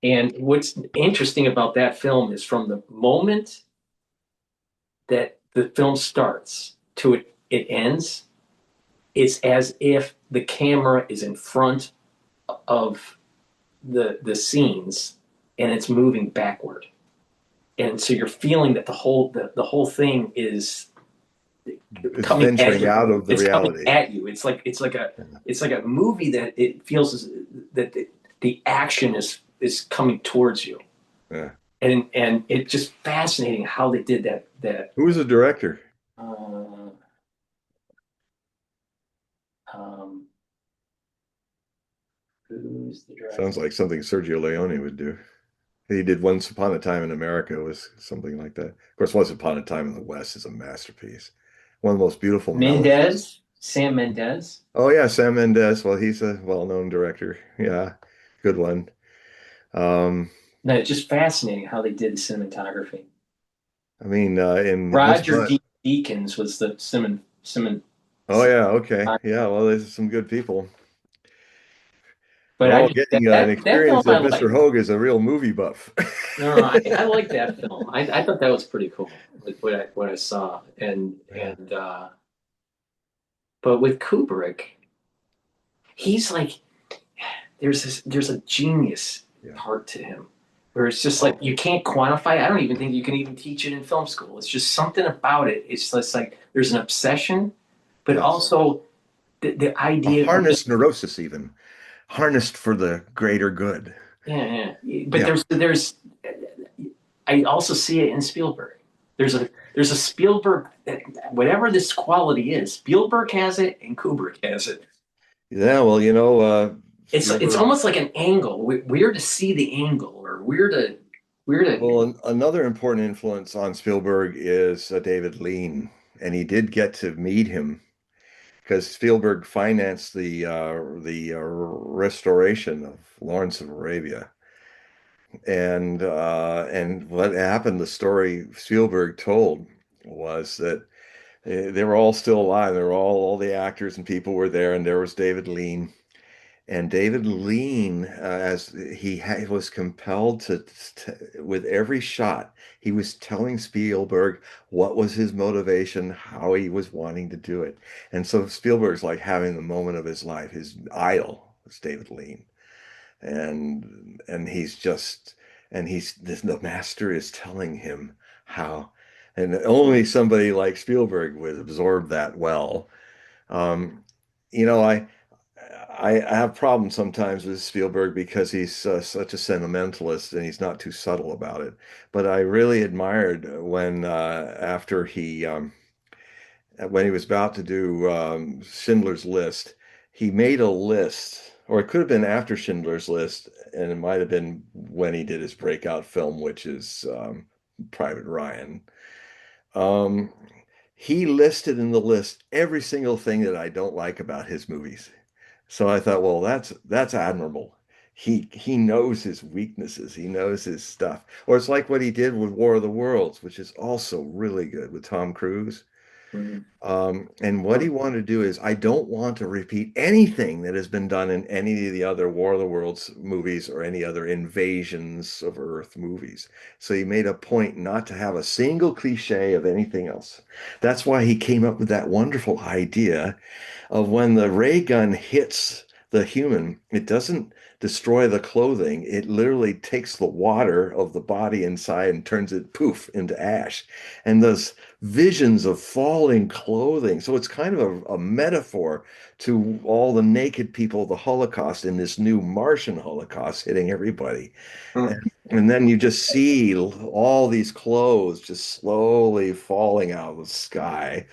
And what's interesting about that film is from the moment that the film starts to it ends, it's as if the camera is in front of the scenes and it's moving backward. And so you're feeling that the whole thing is It's coming at venturing you. out of the It's coming reality. at you. It's like a movie that it feels that the action is coming towards you. Yeah. And it's just fascinating how they did that. Who was the director? Uh, um, who's the Sounds director? like something Sergio Leone would do. He did Once Upon a Time in America was something like that. Of course, Once Upon a Time in the West is a masterpiece. One of the most beautiful melodies. Mendez, Sam Mendez. Oh yeah, Sam Mendes. Well, he's a well-known director. Yeah, good one. Um, No, it's just fascinating how they did the cinematography. I mean, in Once Roger Upon. D. Deakins was the Oh yeah, okay, yeah. Well, there's some good people. but We're I all just getting an that film experience I that Mr. liked. Hogue is a real movie buff. No, I like that film. I thought that was pretty cool with what I saw Yeah, but with Kubrick, he's like there's a genius yeah. part to him where it's just like Oh, you can't quantify. I don't even think you can even teach it in film school. It's just something about it. It's just like there's an obsession, but yes. also the A idea of just harnessed neurosis, even harnessed for the greater good. yeah. But Yeah. there's I also see it in Spielberg. There's a Spielberg that whatever this quality is, Spielberg has it and Kubrick has it. Yeah, well, It's Spielberg. almost like an angle. We're to see the angle, or we're to. Well, another important influence on Spielberg is David Lean, and he did get to meet him because Spielberg financed the restoration of Lawrence of Arabia. And what happened, the story Spielberg told was that they were all still alive. They were all the actors and people were there, and there was David Lean. And David Lean, as was compelled with every shot, he was telling Spielberg what was his motivation, how he was wanting to do it. And so Spielberg's like having the moment of his life. His idol was David Lean. And the master is telling him how, and only somebody like Spielberg would absorb that well. Um, you know, I have problems sometimes with Spielberg because he's such a sentimentalist and he's not too subtle about it. But I really admired when after when he was about to do Schindler's List, he made a list, or it could have been after Schindler's List, and it might have been when he did his breakout film, which is Private Ryan. Um, he listed in the list every single thing that I don't like about his movies. So I thought, well, that's admirable. He knows his weaknesses. He knows his stuff. Or it's like what he did with War of the Worlds, which is also really good with Tom Cruise. Mhm. And what he wanted to do is, I don't want to repeat anything that has been done in any of the other War of the Worlds movies or any other invasions of Earth movies. So he made a point not to have a single cliche of anything else. That's why he came up with that wonderful idea of when the ray gun hits the human, it doesn't destroy the clothing. It literally takes the water of the body inside and turns it poof into ash. And those visions of falling clothing. So it's kind of a metaphor to all the naked people of the Holocaust in this new Martian Holocaust hitting everybody. Mhm. And then you just see all these clothes just slowly falling out of the sky.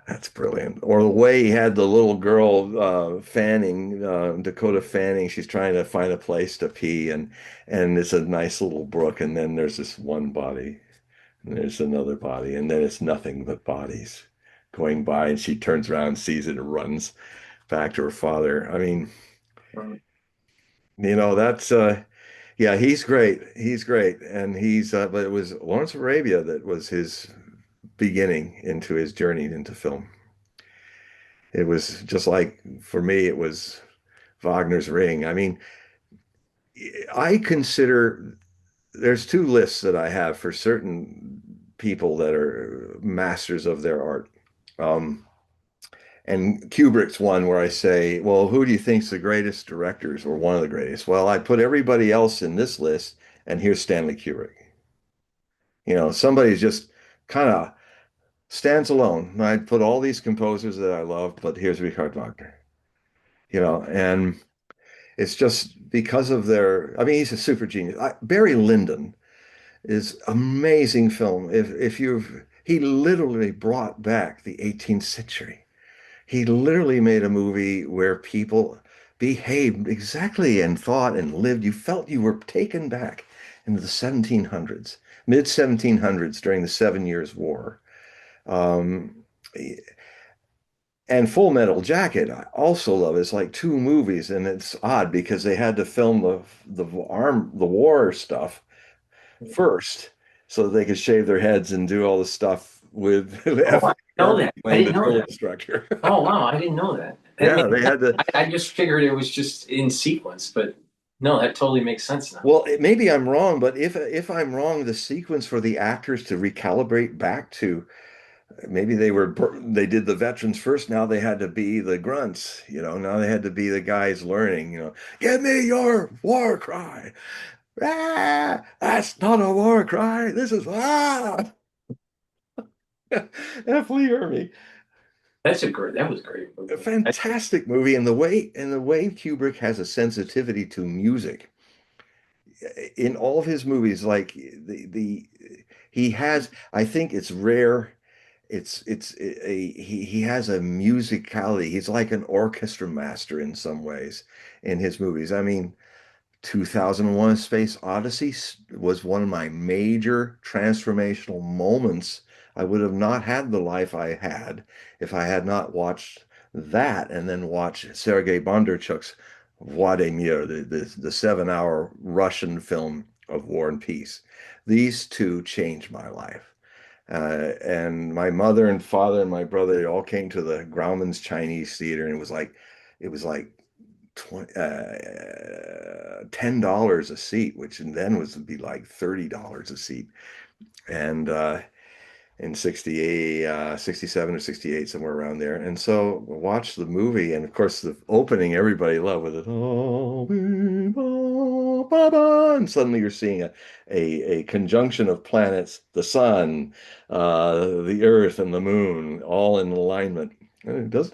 That's brilliant. Or the way he had the little girl Fanning, Dakota Fanning, she's trying to find a place to pee, and it's a nice little brook, and then there's this one body, and there's another body, and then it's nothing but bodies going by, and she turns around, and sees it, and runs back to her father. I mean, that's yeah, he's great. He's great, and but it was Lawrence of Arabia that was his beginning into his journey into film. It was just like for me, it was Wagner's Ring. I mean, I consider there's two lists that I have for certain people that are masters of their art. Um, and Kubrick's one where I say, well, who do you think's the greatest directors or one of the greatest? Well, I put everybody else in this list, and here's Stanley Kubrick. Somebody's just kind of stands alone. I'd put all these composers that I love, but here's Richard Wagner. And it's just because of I mean, he's a super genius. Barry Lyndon is amazing film. He literally brought back the 18th century. He literally made a movie where people behaved exactly and thought and lived. You felt you were taken back into the 1700s, mid 1700s during the Seven Years' War. Um, And Full Metal Jacket, I also love. It's like two movies, and it's odd because they had to film the war stuff first, so that they could shave their heads and do all the stuff with Oh, I didn't know FDR that. I playing didn't the know drill that. instructor. Oh, wow, I didn't know that. That Yeah, makes they sense. had to. I just figured it was just in sequence, but no, that totally makes sense now. Well, maybe I'm wrong, but if I'm wrong, the sequence for the actors to recalibrate back to maybe they did the veterans first. Now they had to be the grunts. Now they had to be the guys learning. Give me your war cry. Ah, that's not a war cry. This is F. Lee Ermey. That was a great A movie. fantastic movie, and the way Kubrick has a sensitivity to music in all of his movies, like the he has. I think it's rare. He has a musicality. He's like an orchestra master in some ways in his movies. I mean, 2001: Space Odyssey was one of my major transformational moments. I would have not had the life I had if I had not watched that and then watched Sergei Bondarchuk's Vladimir, the 7-hour Russian film of War and Peace. These two changed my life. And my mother and father and my brother, they all came to the Grauman's Chinese Theater, and it was like 10 $10 a seat, which then would be like $30 a seat. And in 68, 67 or 68, somewhere around there. And so watch the movie, and of course the opening everybody loved with it. Oh, and suddenly you're seeing a conjunction of planets, the sun, the earth, and the moon, all in alignment. And it does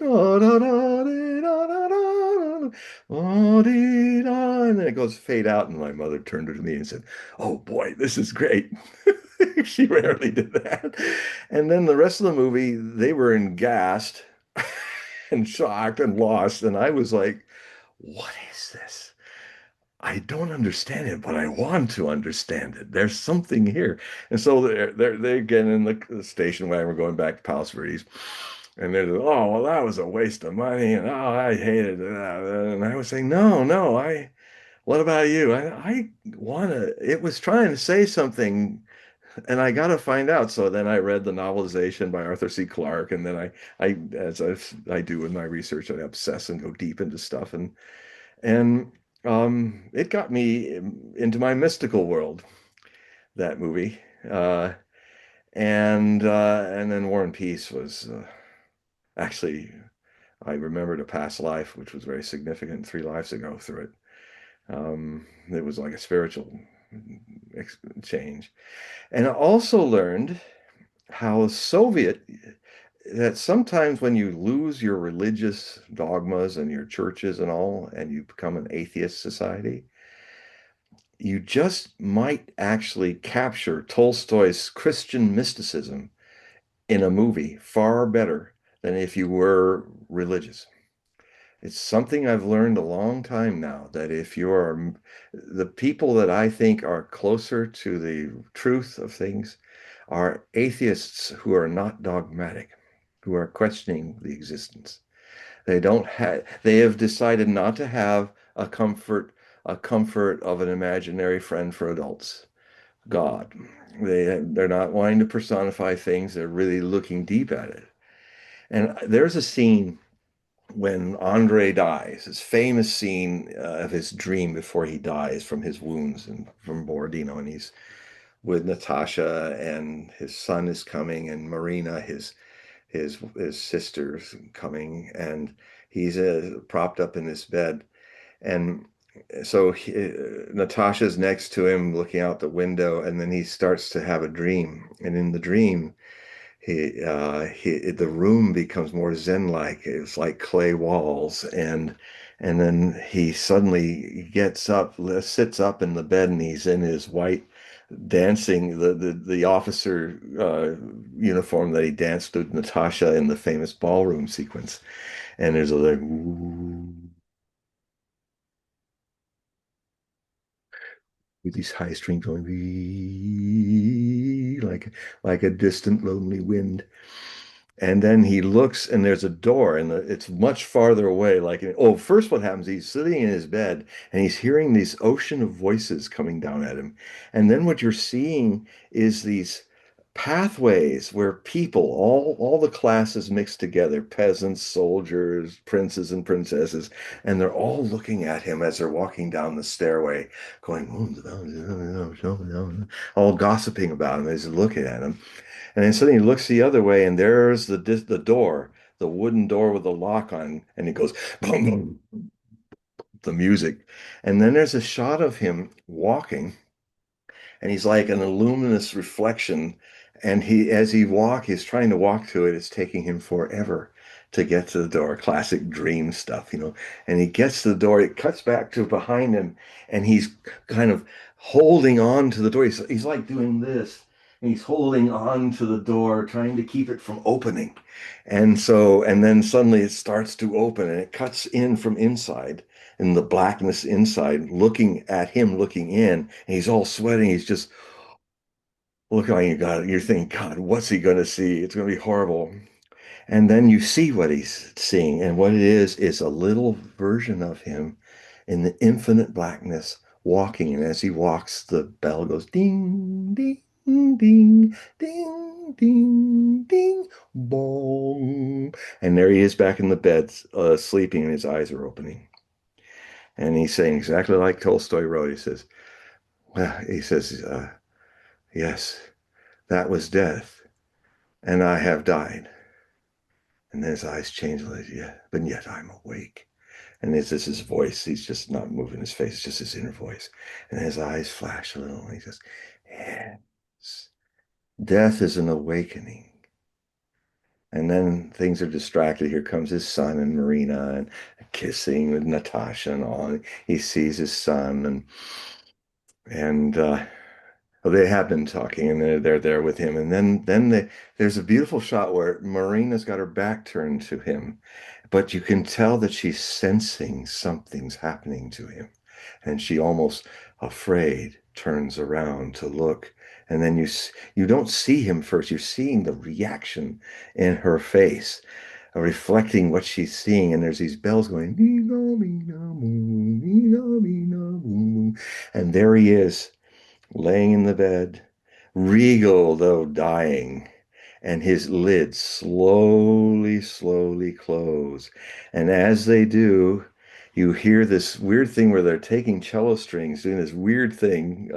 Oh, dee, da. And then it goes fade out, and my mother turned to me and said, "Oh boy, this is great." She rarely did that. And then the rest of the movie, they were gassed and shocked and lost, and I was like, "What is this? I don't understand it, but I want to understand it. There's something here." And so they're getting in the station wagon. We're going back to Palos Verdes. And they're, "Oh, well, that was a waste of money. And oh, I hated it." And I was saying, "No, no, what about you? I want to, it was trying to say something, and I got to find out." So then I read the novelization by Arthur C. Clarke. And then as I do with my research, I obsess and go deep into stuff. And it got me into my mystical world, that movie. And then War and Peace was actually, I remembered a past life, which was very significant 3 lives ago through it. It was like a spiritual change. And I also learned how that sometimes when you lose your religious dogmas and your churches and all, and you become an atheist society, you just might actually capture Tolstoy's Christian mysticism in a movie far better than if you were religious. It's something I've learned a long time now, that if you're the people that I think are closer to the truth of things are atheists who are not dogmatic, who are questioning the existence. They have decided not to have a comfort of an imaginary friend for adults, God. They're not wanting to personify things, they're really looking deep at it. And there's a scene when Andre dies, his famous scene of his dream before he dies from his wounds and from Borodino, and he's with Natasha, and his son is coming, and Marina, his sister's coming, and he's propped up in his bed, and so Natasha's next to him, looking out the window, and then he starts to have a dream, and in the dream, the room becomes more zen-like. It's like clay walls, and then he suddenly gets up, sits up in the bed, and he's in his white dancing the officer uniform that he danced with Natasha in the famous ballroom sequence. And there's a like ooh, with these high strings going like a distant lonely wind. And then he looks, and there's a door, and it's much farther away. First, what happens? He's sitting in his bed, and he's hearing these ocean of voices coming down at him. And then what you're seeing is these pathways where people, all the classes mixed together, peasants, soldiers, princes and princesses, and they're all looking at him as they're walking down the stairway, going, all gossiping about him as they're looking at him. And then suddenly he looks the other way, and there's the door, the wooden door with the lock on, and he goes, boom, boom, the music. And then there's a shot of him walking, and he's like an luminous reflection. And as he's trying to walk to it, it's taking him forever to get to the door. Classic dream stuff, you know. And he gets to the door, it cuts back to behind him, and he's kind of holding on to the door. He's like doing this. And he's holding on to the door, trying to keep it from opening. And then suddenly it starts to open, and it cuts in from inside, in the blackness inside, looking at him, looking in, and he's all sweating. He's just looking like you're thinking, God, what's he going to see? It's going to be horrible. And then you see what he's seeing, and what it is a little version of him in the infinite blackness walking. And as he walks, the bell goes ding, ding, ding, ding, ding, ding, bong. And there he is back in the bed, sleeping, and his eyes are opening. And he's saying exactly like Tolstoy wrote. He says, yes, that was death, and I have died. And then his eyes change, like, yeah, but yet I'm awake. And this is his voice. He's just not moving his face, it's just his inner voice. And his eyes flash a little, and he says, yes, death is an awakening. And then things are distracted. Here comes his son and Marina and kissing with Natasha and all. And he sees his son and well, they have been talking and they're there with him. And there's a beautiful shot where Marina's got her back turned to him, but you can tell that she's sensing something's happening to him. And she almost afraid turns around to look. And then you don't see him first. You're seeing the reaction in her face, reflecting what she's seeing. And there's these bells going, "Meena, meena, moo, meena, meena, moo." And there he is laying in the bed, regal though dying, and his lids slowly, slowly close. And as they do, you hear this weird thing where they're taking cello strings, doing this weird thing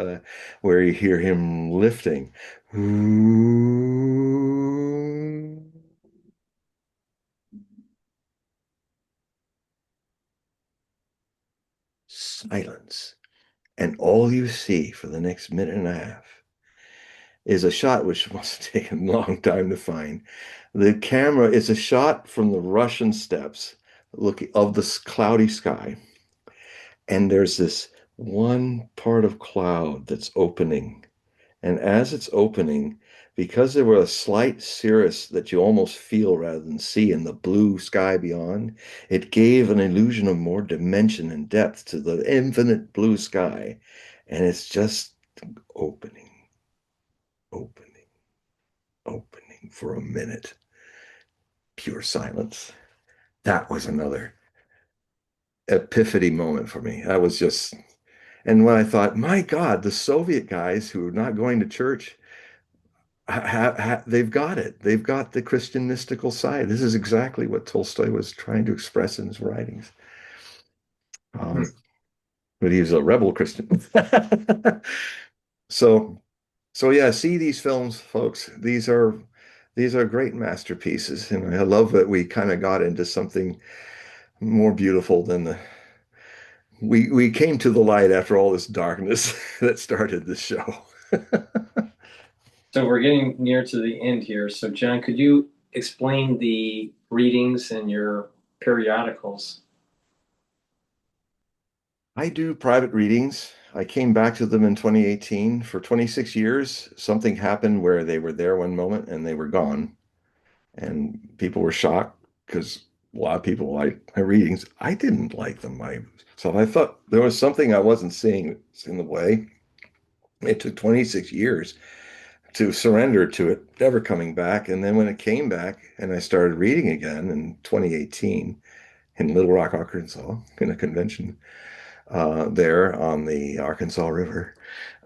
where you hear him lifting. Silence. And all you see for the next minute and a half is a shot which must have taken a long time to find. The camera is a shot from the Russian steppes, looking of the cloudy sky, and there's this one part of cloud that's opening. And as it's opening, because there were a slight cirrus that you almost feel rather than see in the blue sky beyond, it gave an illusion of more dimension and depth to the infinite blue sky. And it's just opening, opening, opening for a minute. Pure silence. That was another epiphany moment for me. I was just, and when I thought, my God, the Soviet guys who are not going to church, they've got it. They've got the Christian mystical side. This is exactly what Tolstoy was trying to express in his writings. Hmm. Um, but he was a rebel Christian. So, so yeah, see these films, folks. These are great masterpieces, and I love that we kind of got into something more beautiful than the we came to the light after all this darkness that started this show. So we're getting near to the end here. So John, could you explain the readings and your periodicals? I do private readings. I came back to them in 2018. For 26 years, something happened where they were there one moment and they were gone. And people were shocked because a lot of people like my readings. I didn't like them. So I thought there was something I wasn't seeing in the way. It took 26 years to surrender to it, never coming back. And then when it came back and I started reading again in 2018 in Little Rock, Arkansas, in a convention there on the Arkansas River,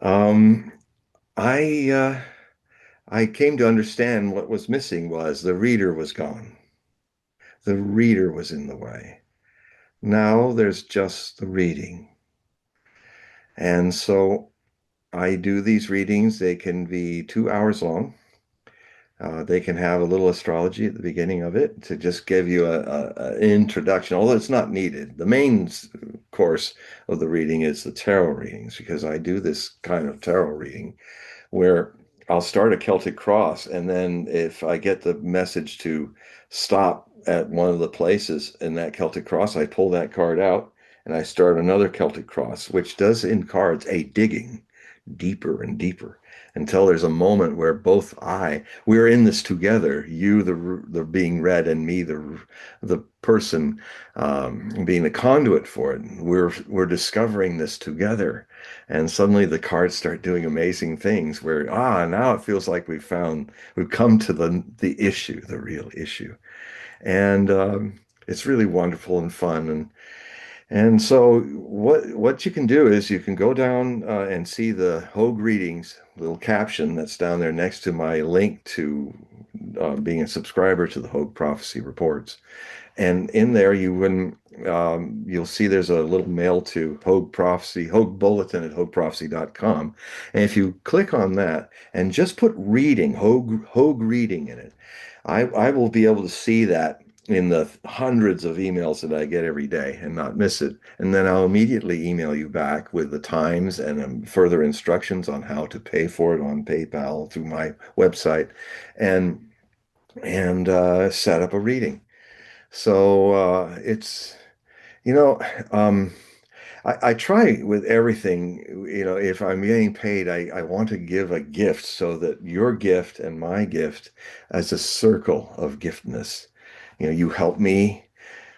um, I I came to understand what was missing was the reader was gone. The reader was in the way. Now there's just the reading. And so I do these readings. They can be 2 hours long. They can have a little astrology at the beginning of it to just give you an introduction, although it's not needed. The main course of the reading is the tarot readings because I do this kind of tarot reading where I'll start a Celtic cross, and then if I get the message to stop at one of the places in that Celtic cross, I pull that card out and I start another Celtic cross, which does in cards a digging deeper and deeper until there's a moment where we're in this together, you the being read and me the person being the conduit for it. We're discovering this together, and suddenly the cards start doing amazing things where now it feels like we've come to the issue, the real issue. And it's really wonderful and fun. And so what you can do is you can go down and see the Hogue readings, little caption that's down there next to my link to being a subscriber to the Hogue Prophecy Reports. And in there you'll see there's a little mail to Hogue Prophecy, Hogue Bulletin at hogueprophecy.com. And if you click on that and just put reading, Hogue reading in it, I will be able to see that in the hundreds of emails that I get every day and not miss it. And then I'll immediately email you back with the times and further instructions on how to pay for it on PayPal through my website. And and set up a reading. So it's, you know, um, I try with everything, if I'm getting paid, I want to give a gift so that your gift and my gift as a circle of giftness. You help me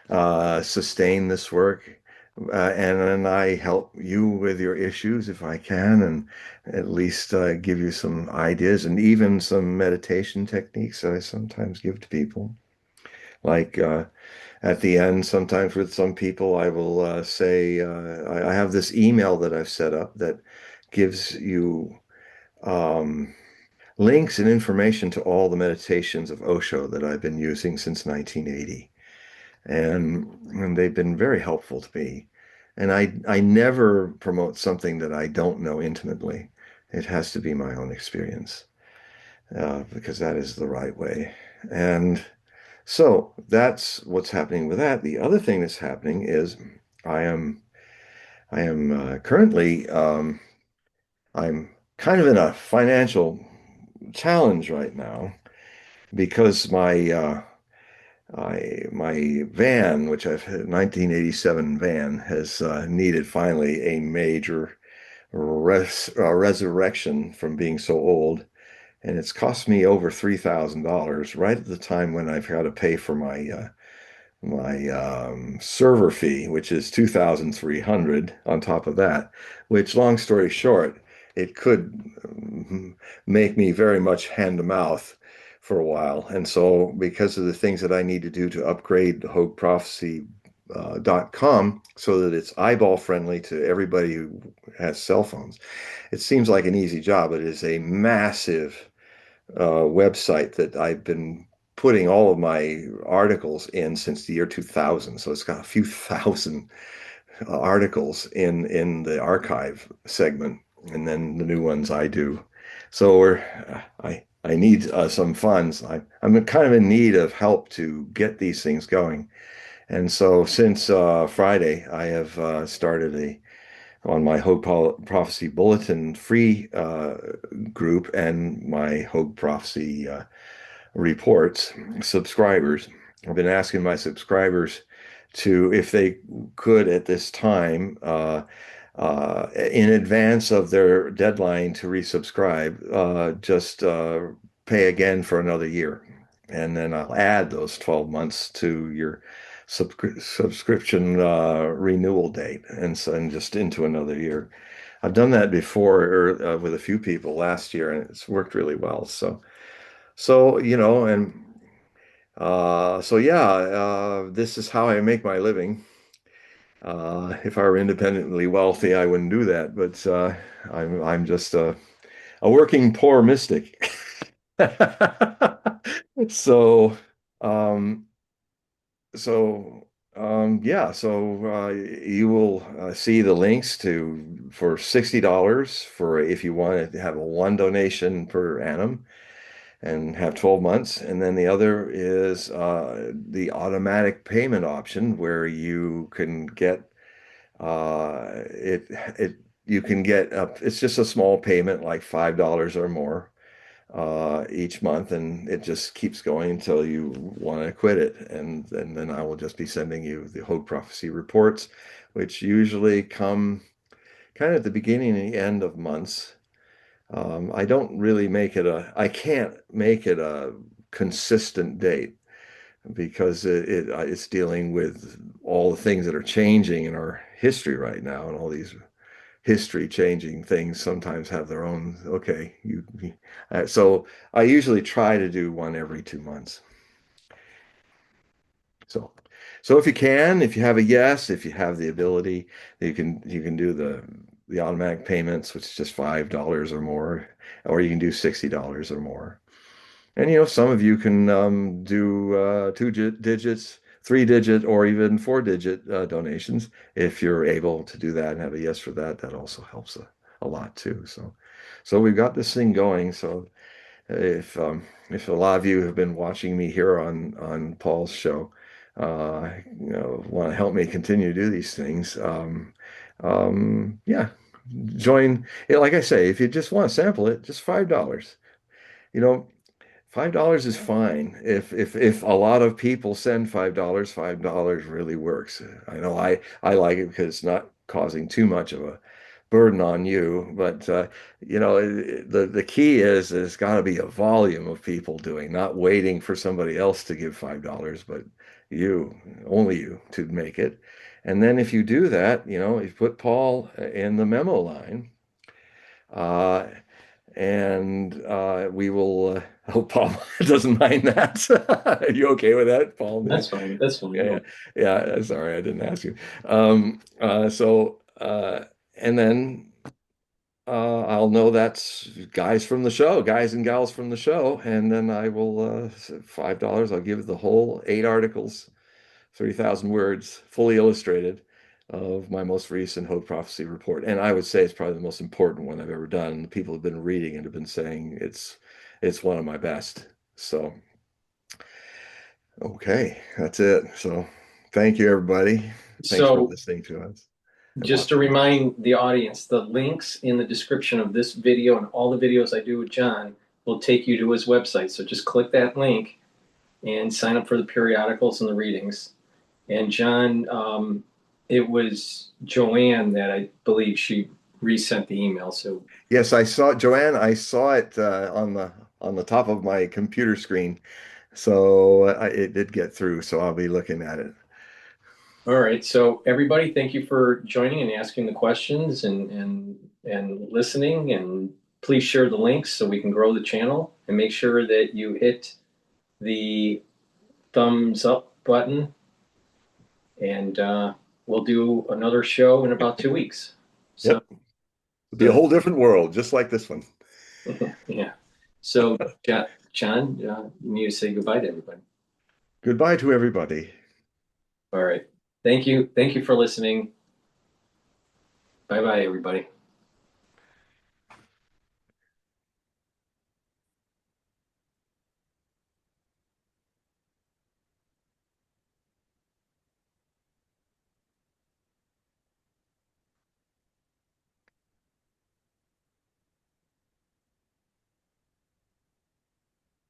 sustain this work, and then I help you with your issues if I can, and at least give you some ideas and even some meditation techniques that I sometimes give to people. Like at the end, sometimes with some people, I will say, I have this email that I've set up that gives you um, links and information to all the meditations of Osho that I've been using since 1980. And they've been very helpful to me. And I never promote something that I don't know intimately. It has to be my own experience, because that is the right way. And so that's what's happening with that. The other thing that's happening is I am I am currently I'm kind of in a financial challenge right now because my van, which I've had, 1987 van, has needed finally a major resurrection from being so old, and it's cost me over $3,000 right at the time when I've got to pay for my server fee, which is 2,300 on top of that, which, long story short, it could make me very much hand to mouth for a while. And so, because of the things that I need to do to upgrade HogueProphecy.com so that it's eyeball friendly to everybody who has cell phones, it seems like an easy job. It is a massive website that I've been putting all of my articles in since the year 2000. So it's got a few thousand articles in the archive segment, and then the new ones I do. So I need some funds. I'm kind of in need of help to get these things going. And so since Friday, I have started a on my Hogue Prophecy Bulletin free group and my Hogue Prophecy reports subscribers. I've been asking my subscribers to, if they could at this time, in advance of their deadline to resubscribe, just pay again for another year. And then I'll add those 12 months to your subscription renewal date, and so and just into another year. I've done that before with a few people last year, and it's worked really well. So, and so yeah, this is how I make my living. If I were independently wealthy, I wouldn't do that, but I'm just a working poor mystic. So, um, so yeah, so you will see the links to for $60 for if you want to have a one donation per annum and have 12 months. And then the other is the automatic payment option where you can get it you can get up, it's just a small payment like $5 or more each month, and it just keeps going until you want to quit it. And then I will just be sending you the Hogue Prophecy reports, which usually come kind of at the beginning and the end of months. I don't really I can't make it a consistent date because it's dealing with all the things that are changing in our history right now, and all these history changing things sometimes have their own, okay, so I usually try to do one every 2 months. So, so if you have a yes, if you have the ability, you can do the automatic payments, which is just $5 or more, or you can do $60 or more. And some of you can do digits, 3-digit, or even 4-digit donations. If you're able to do that and have a yes for that, that also helps a lot too. So we've got this thing going. So if a lot of you have been watching me here on Paul's show, want to help me continue to do these things, yeah, join. Like I say, if you just want to sample it, just $5. You know, $5 is fine. If a lot of people send $5 really works. I know I like it because it's not causing too much of a burden on you. But the key is there's got to be a volume of people doing, not waiting for somebody else to give $5, but you, only you, to make it. And then if you do that, you put Paul in the memo line. Uh, and we will hope Paul doesn't mind that. Are you okay with that, Paul? That's fine. That's fine. Yeah, No. yeah. Sorry, I didn't ask you. So and then I'll know that's guys from the show, guys and gals from the show, and then I will $5. I'll give the whole 8 articles, 30,000 words, fully illustrated, of my most recent Hogue Prophecy report. And I would say it's probably the most important one I've ever done. People have been reading and have been saying it's one of my best. So, okay, that's it. So, thank you, everybody. Thanks for So listening to us and just to watching us. remind the audience, the links in the description of this video and all the videos I do with John will take you to his website. So just click that link and sign up for the periodicals and the readings. And John, it was Joanne that I believe she resent the email. So, Yes, I saw Joanne. I saw it on the top of my computer screen, so it did get through. So I'll be looking at it. all right. So everybody, thank you for joining and asking the questions and listening. And please share the links so we can grow the channel and make sure that you hit the thumbs up button. And we'll do another show in about 2 weeks. So, Yep, it'll be a so whole different world, just like this one. yeah. So, John, you need to say goodbye to everybody. Goodbye to everybody. All right. Thank you. Thank you for listening. Bye bye, everybody.